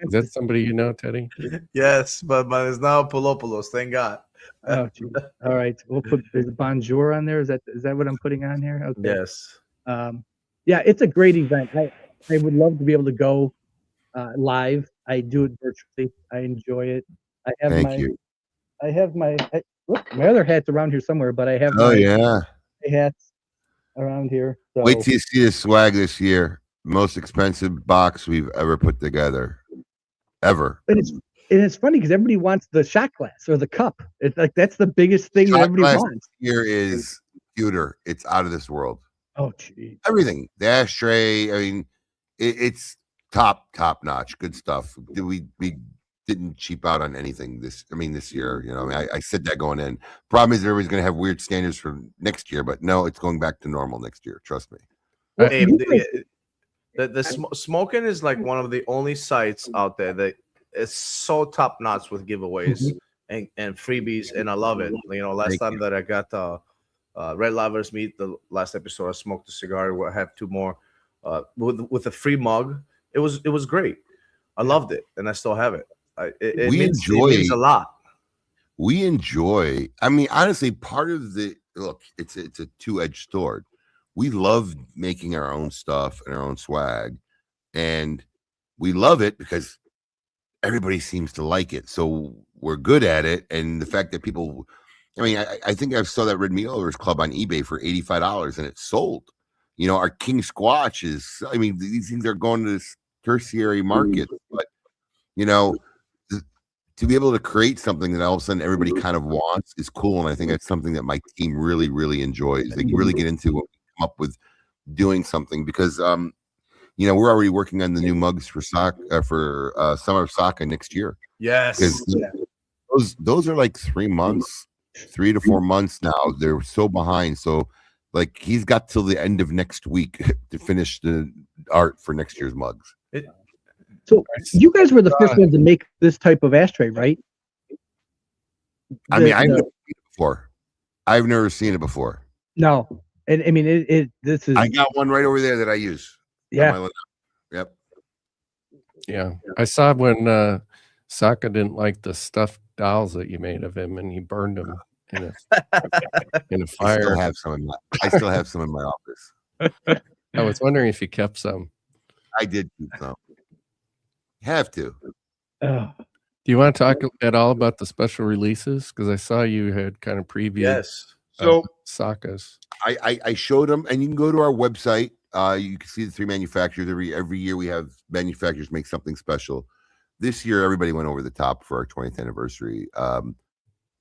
Is that somebody you know, Teddy? Yes, but it's now Polopoulos. Thank God. Oh, geez. All right. We'll put Bonjour on there. Is that what I'm putting on here? Okay. Yes. Yeah, it's a great event. I would love to be able to go live. I do it virtually. I enjoy it. I have my other hat's around here somewhere, but I have my hats around here. So. Wait till you see the swag this year. Most expensive box we've ever put together. Ever. And it's funny because everybody wants the shot glass or the cup. It's like that's the biggest thing that everybody wants. Here is computer. It's out of this world. Oh, geez. Everything. The ashtray. I mean, it's top notch. Good stuff. We didn't cheap out on anything this year. I said that going in. Problem is everybody's going to have weird standards for next year, but no, it's going back to normal next year. Trust me. Hey, the Smoking is like one of the only sites out there that is so top notch with giveaways and freebies, and I love it. Last time that I got Red Lovers Meet, the last episode, I smoked a cigar. We'll have 2 more with a free mug. It was great. I loved it, and I still have it. It means a lot. We enjoy. I mean, honestly, part of it's a two-edged sword. We love making our own stuff and our own swag, and we love it because everybody seems to like it. So we're good at it, and the fact that people. I mean, I think I saw that Red Meat Lovers Club on eBay for $85, and it sold. Our King Squatch is. I mean, these things are going to this tertiary market, but to be able to create something that all of a sudden everybody kind of wants is cool. And I think that's something that my team really, really enjoys. They really get into when we come up with doing something because, we're already working on the new mugs for Summer of Soccer next year. Yes. Those are like 3 months, 3 to 4 months now. They're so behind. So like he's got till the end of next week to finish the art for next year's mugs. So you guys were the first ones to make this type of ashtray, right? I've never seen it before. I've never seen it before. No, and I mean this is. I got one right over there that I use. Yeah. Yep. Yeah, I saw when Saka didn't like the stuffed dolls that you made of him, and he burned them in a fire. I still have some in my office. I was wondering if you kept some. I did keep some. Have to. Do you want to talk at all about the special releases? Because I saw you had kind of previewed. Yes. So Saka's. I showed them, and you can go to our website. You can see the 3 manufacturers. Every year we have manufacturers make something special. This year, everybody went over the top for our 20th anniversary.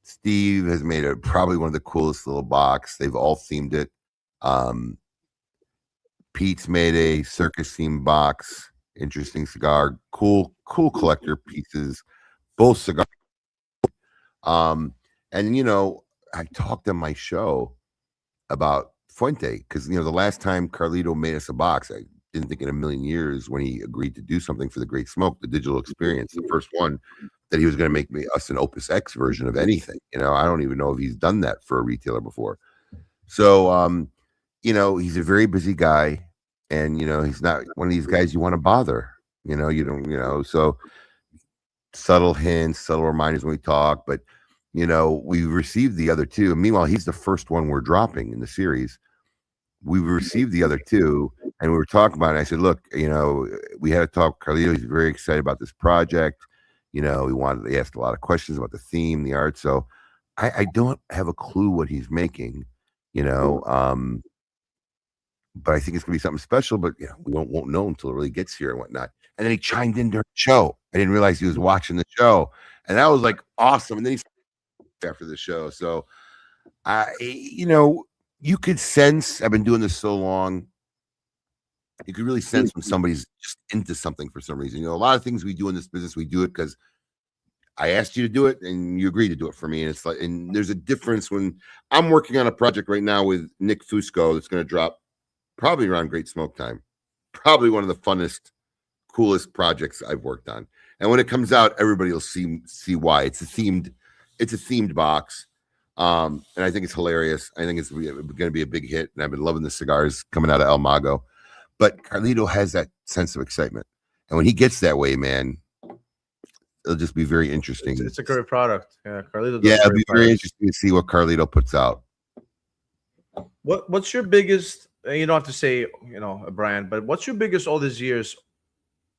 Steve has made probably one of the coolest little box. They've all themed it. Pete's made a circus themed box. Interesting cigar, cool collector pieces, both cigars. And I talked on my show about Fuente because the last time Carlito made us a box, I didn't think in a million years when he agreed to do something for the Great Smoke, the digital experience, the first one. that he was going to make us an Opus X version of anything. You know, I don't even know if he's done that for a retailer before. So, you know, he's a very busy guy, and, you know, he's not one of these guys you want to bother. You know, you don't, you know, so subtle hints, subtle reminders when we talk, but, you know, we received the other two. Meanwhile, he's the first one we're dropping in the series. We received the other two, and we were talking about it. I said, look, you know, we had to talk. Carlito, he's very excited about this project. You know, he asked a lot of questions about the theme, the art. So I don't have a clue what he's making, you know, but I think it's gonna be something special, but you know, we won't know until it really gets here and whatnot. And then he chimed in during the show. I didn't realize he was watching the show, and that was like awesome. And then he after the show. So you know, you could sense, I've been doing this so long, you could really sense when somebody's just into something for some reason. You know, a lot of things we do in this business, we do it because I asked you to do it and you agreed to do it for me. And it's like, and there's a difference when I'm working on a project right now with Nick Fusco that's going to drop probably around Great Smoke time. Probably one of the funnest, coolest projects I've worked on. And when it comes out, everybody will see why. It's a themed box. And I think it's hilarious. I think it's going to be a big hit. And I've been loving the cigars coming out of El Mago. But Carlito has that sense of excitement. And when he gets that way, man, it'll just be very interesting. It's a great product. Yeah, Carlito. Yeah, it'll be very interesting to see what Carlito puts out. What's your biggest? You don't have to say, you know, a brand, but what's your biggest all these years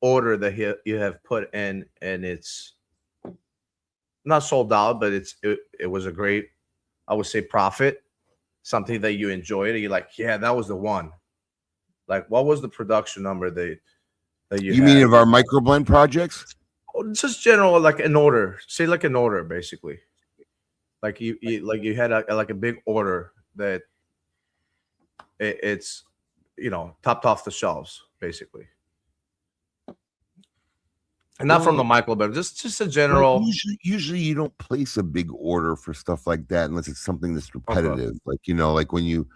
order that you have put in, and it's not sold out, but it was a great, I would say, profit, something that you enjoyed, and you're like, yeah, that was the one. Like, what was the production number that you had? Mean of our microblend projects? Just general, like an order. Say like an order, basically. Like you had a big order that it's, you know, topped off the shelves, basically. And not from the microblend, just a general. Usually you don't place a big order for stuff like that unless it's something that's repetitive. Okay. Like, you know, like when you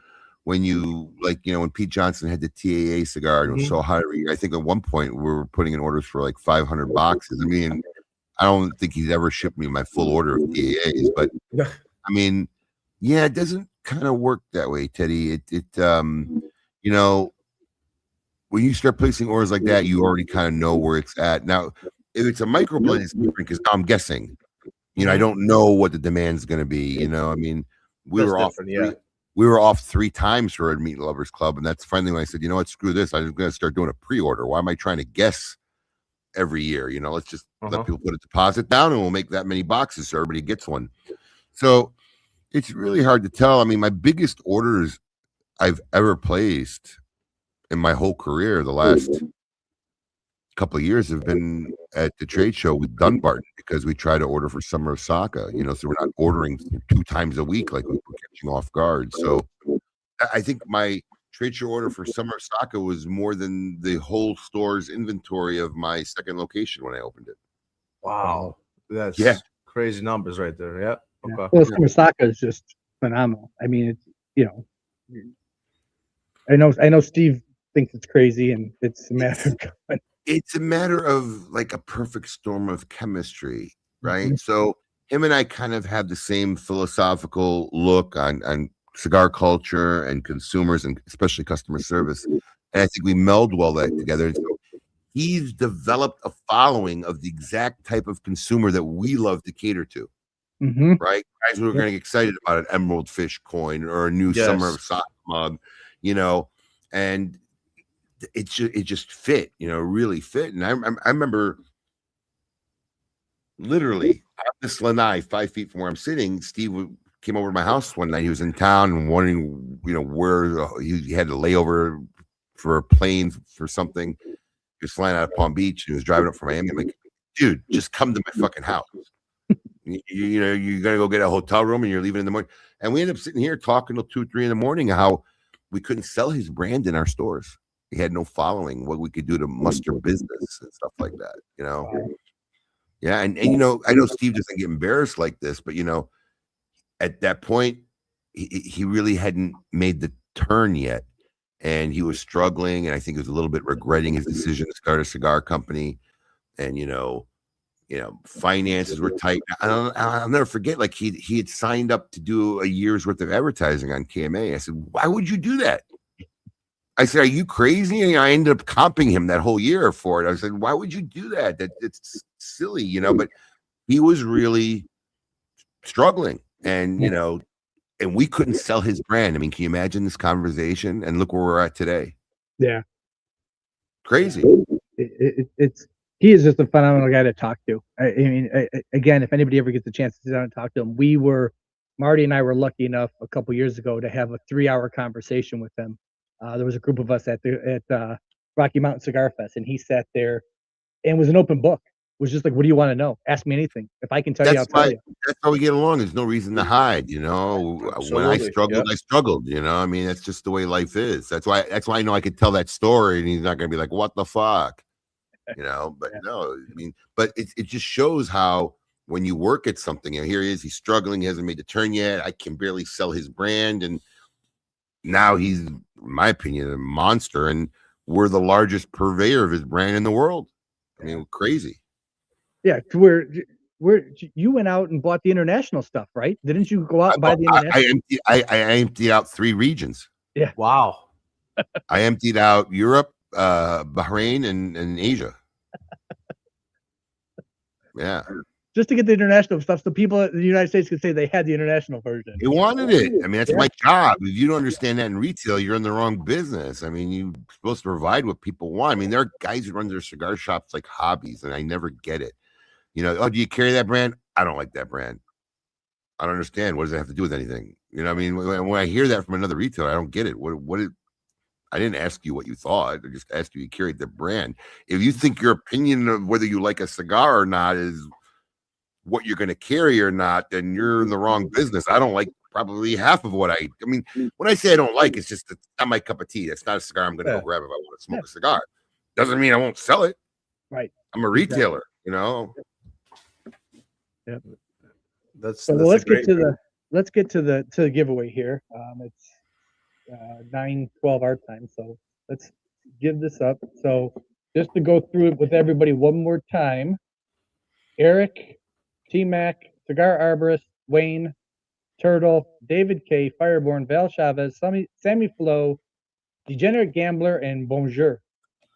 like, you know, when Pete Johnson had the TAA cigar and it was so high, I think at one point we were putting in orders for like 500 boxes. I mean, I don't think he's ever shipped me my full order of TAAs, but I mean, yeah, it doesn't kind of work that way, Teddy. It you know, when you start placing orders like that, you already kind of know where it's at. Now, if it's a microblend, it's different because I'm guessing. You know, I don't know what the demand's going to be. You know, I mean, we were off 3 times for a Meat Lovers Club, and that's finally when I said, you know what, screw this. I'm going to start doing a pre-order. Why am I trying to guess every year? You know, let's just let people put a deposit down, and we'll make that many boxes so everybody gets one. So it's really hard to tell. I mean, my biggest orders I've ever placed in my whole career, the last couple of years, have been at the trade show with Dunbarton, because we try to order for Summer Osaka, you know, so we're not ordering 2 times a week like we were catching off guard. So I think my trade show order for Summer Osaka was more than the whole store's inventory of my second location when I opened it. Wow. That's crazy numbers right there. Yeah. Okay. Well, Summer Osaka is just phenomenal. I mean, it's, you know, I know Steve thinks it's crazy, and it's a matter of it's a matter of like a perfect storm of chemistry, right? So him and I kind of have the same philosophical look on cigar culture and consumers, and especially customer service. And I think we meld well that together. So he's developed a following of the exact type of consumer that we love to cater to, right? Guys who are going to get excited about an Emerald Fish coin or a new Summer of Osaka mug, you know, and it just fit, you know, really fit. And I remember literally on this lanai 5 feet from where I'm sitting, Steve came over to my house one night. He was in town and wondering, you know, where he had to lay over for a plane for something. He was flying out of Palm Beach. He was driving up from Miami. I'm like, dude, just come to my fucking house. You know, you're going to go get a hotel room and you're leaving in the morning. And we ended up sitting here talking till 2, 3 in the morning, how we couldn't sell his brand in our stores. He had no following, what we could do to muster business and stuff like that, you know? Yeah. And you know, I know Steve doesn't get embarrassed like this, but you know, at that point, he really hadn't made the turn yet. And he was struggling. And I think he was a little bit regretting his decision to start a cigar company. And, you know, finances were tight. I'll never forget, like he had signed up to do a year's worth of advertising on KMA. I said, why would you do that? I said, are you crazy? And I ended up comping him that whole year for it. I said, why would you do that? It's silly, but he was really struggling, and and we couldn't sell his brand. I mean, can you imagine this conversation? And look where we're at today. Yeah. Crazy. He is just a phenomenal guy to talk to. I mean, again, if anybody ever gets a chance to sit down and talk to him, Marty and I were lucky enough a couple years ago to have a 3-hour conversation with him. There was a group of us at Rocky Mountain Cigar Fest, and he sat there and was an open book. Was just like, what do you want to know? Ask me anything. If I can tell you, I'll tell you. That's how we get along. There's no reason to hide, When I struggled, I struggled, I mean, that's just the way life is. That's why I know I could tell that story and he's not going to be like, what the fuck? But no, I mean, but it just shows how when you work at something, here he is, he's struggling, he hasn't made the turn yet. I can barely sell his brand. And now he's, in my opinion, a monster. And we're the largest purveyor of his brand in the world. I mean, crazy. Yeah, where you went out and bought the international stuff, right? Didn't you go out and buy the international? I emptied out 3 regions. Yeah. Wow. I emptied out Europe, Bahrain, and Asia. Yeah. Just to get the international stuff, so people in the United States could say they had the international version. They wanted it. I mean, that's my job. If you don't understand that in retail, you're in the wrong business. I mean, you're supposed to provide what people want. I mean, there are guys who run their cigar shops like hobbies, and I never get it. Oh, do you carry that brand? I don't like that brand. I don't understand. What does it have to do with anything? I mean, when I hear that from another retailer, I don't get it. I didn't ask you what you thought. I just asked you carried the brand. If you think your opinion of whether you like a cigar or not is what you're going to carry or not, then you're in the wrong business. I don't like probably half of what I mean, when I say I don't like, it's just not my cup of tea. That's not a cigar I'm going to go grab if I want to smoke a cigar. Doesn't mean I won't sell it. Right. I'm a retailer, Yeah. That's let's get to the giveaway here. It's 9:12 our time, so let's give this up. So just to go through it with everybody one more time: Eric, T-Mac, Cigar Arborist, Wayne, Turtle, David K, Fireborn, Val Chavez, Sammy Flo, Degenerate Gambler, and Bonjour.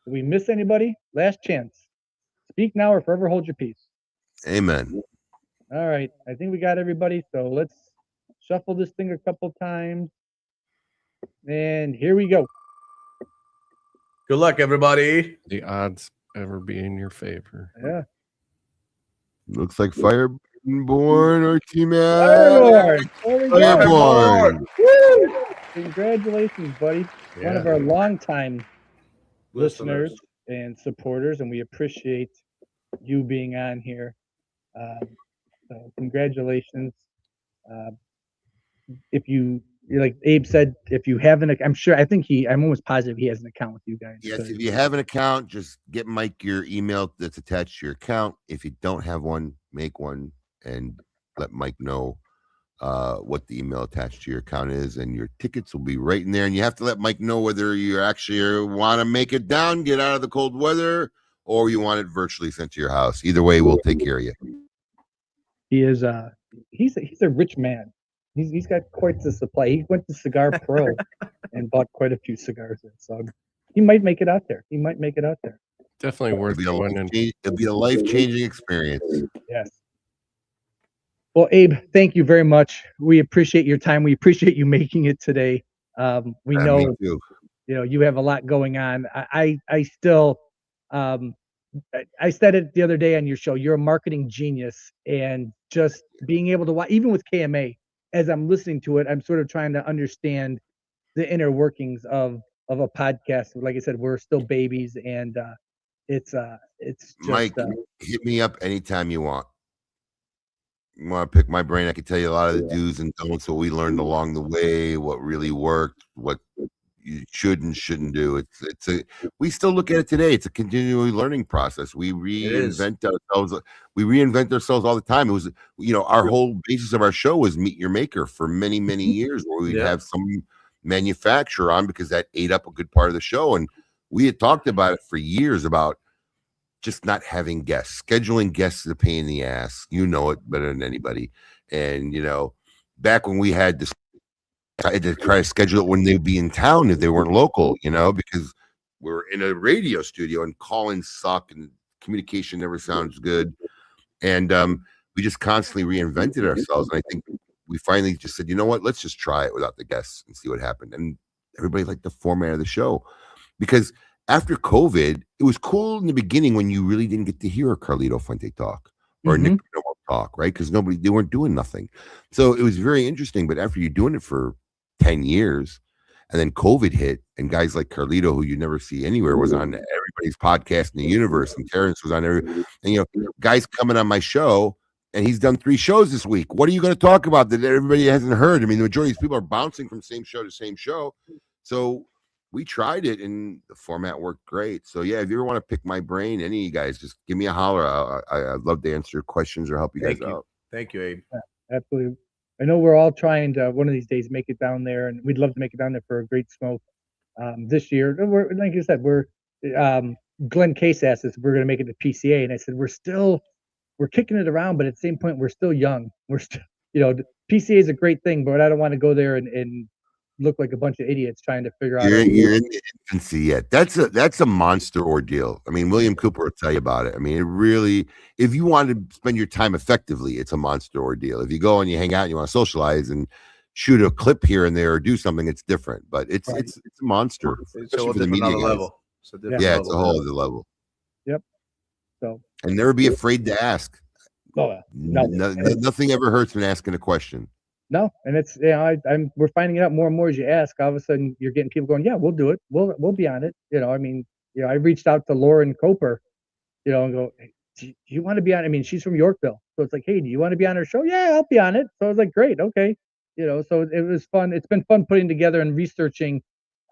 Did we miss anybody? Last chance. Speak now or forever hold your peace. Amen. All right. I think we got everybody. So let's shuffle this thing a couple times. And here we go. Good luck, everybody. The odds ever be in your favor. Yeah. Looks like Fireborn or T-Mac. Fireborn. Woo! Congratulations, buddy. Yeah. One of our longtime listeners and supporters, and we appreciate you being on here. So congratulations. If you, like Abe said, if you haven't, I'm almost positive he has an account with you guys. Yes, if you have an account, just get Mike your email that's attached to your account. If you don't have one, make one and let Mike know what the email attached to your account is, and your tickets will be right in there. And you have to let Mike know whether you actually want to make it down, get out of the cold weather, or you want it virtually sent to your house. Either way, we'll take care of you. He is he's a rich man. He's got quite the supply. He went to Cigar Pro and bought quite a few cigars. So he might make it out there. Definitely worth it. It'll be a life-changing experience. Yes. Well, Abe, thank you very much. We appreciate your time. We appreciate you making it today. We know, you have a lot going on. I still, I said it the other day on your show, you're a marketing genius, and just being able to watch, even with KMA, as I'm listening to it, I'm sort of trying to understand the inner workings of a podcast. Like I said, we're still babies, and it's just, Mike, hit me up anytime you want. You want to pick my brain? I can tell you a lot of the do's and don'ts, what we learned along the way, what really worked, what you should and shouldn't do. We still look at it today. It's a continually learning process. We reinvent ourselves. We reinvent ourselves all the time. It was, our whole basis of our show was Meet Your Maker for many, many years, where we'd have some manufacturer on because that ate up a good part of the show. And we had talked about it for years about just not having guests. Scheduling guests is a pain in the ass. You know it better than anybody. And, you know, back when we had this, I had to try to schedule it when they'd be in town if they weren't local, you know, because we're in a radio studio and call-ins suck and communication never sounds good. And we just constantly reinvented ourselves. And I think we finally just said, you know what, let's just try it without the guests and see what happened. And everybody liked the format of the show, because after COVID, it was cool in the beginning when you really didn't get to hear a Carlito Fuente talk or Nick talk, right? Because they weren't doing nothing. So it was very interesting. But after you're doing it for 10 years, and then COVID hit, and guys like Carlito, who you never see anywhere, was on everybody's podcast in the universe, and Terrence was on and you know, guys coming on my show, and he's done 3 shows this week. What are you going to talk about that everybody hasn't heard? I mean, the majority of these people are bouncing from same show to same show. So we tried it, and the format worked great. So yeah, if you ever want to pick my brain, any of you guys, just give me a holler. I'd love to answer questions or help you guys out. Thank you, Abe. Yeah, absolutely. I know we're all trying to one of these days make it down there, and we'd love to make it down there for a great smoke this year. We're, like you said, we're Glenn Case asked us if we're going to make it to PCA, and I said we're kicking it around, but at the same point we're still young. We're still, you know, PCA is a great thing, but I don't want to go there and look like a bunch of idiots trying to figure out. You're in the infancy yet. That's a monster ordeal. I mean, William Cooper will tell you about it. I mean, it really, if you want to spend your time effectively, it's a monster ordeal. If you go and you hang out and you want to socialize and shoot a clip here and there or do something, it's different. But it's a monster, especially for the media level. It's a whole other level. Yep. So and never be afraid to ask. Oh, nothing ever hurts when asking a question. No, and it's, you know, we're finding it out more and more as you ask. All of a sudden, you're getting people going, yeah, we'll do it. We'll be on it. You know, I mean, you know, I reached out to Lauren Coper, you know, and go, hey, do you want to be on? I mean, she's from Yorkville, so it's like, hey, do you want to be on her show? Yeah, I'll be on it. So I was like, great, okay, you know. So it was fun. It's been fun putting together and researching,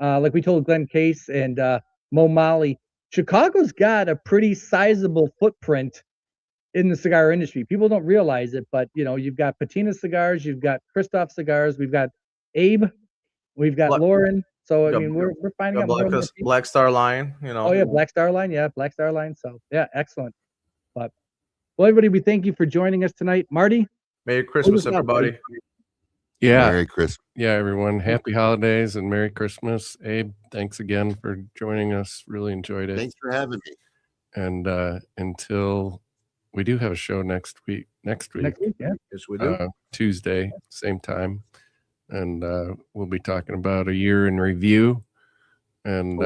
like we told Glenn Case and Mo Malley. Chicago's got a pretty sizable footprint in the cigar industry. People don't realize it, but you know, you've got Patina Cigars, you've got Christoph Cigars, we've got Abe, we've got Lauren. So I mean, we're finding out more Black Star Line, you know. Oh yeah, Black Star Line, yeah, Black Star Line. So yeah, excellent. But well, everybody, we thank you for joining us tonight. Marty, Merry Christmas, everybody. Yeah, Merry Christmas. Yeah, everyone, happy holidays and Merry Christmas. Abe, thanks again for joining us. Really enjoyed it. Thanks for having me. And until we do have a show next week. Next week, yeah. Yes, we do. Tuesday, same time. And we'll be talking about a year in review and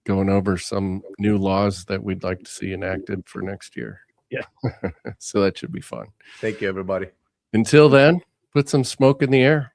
going over some new laws that we'd like to see enacted for next year. Yeah. So that should be fun. Thank you, everybody. Until then, put some smoke in the air.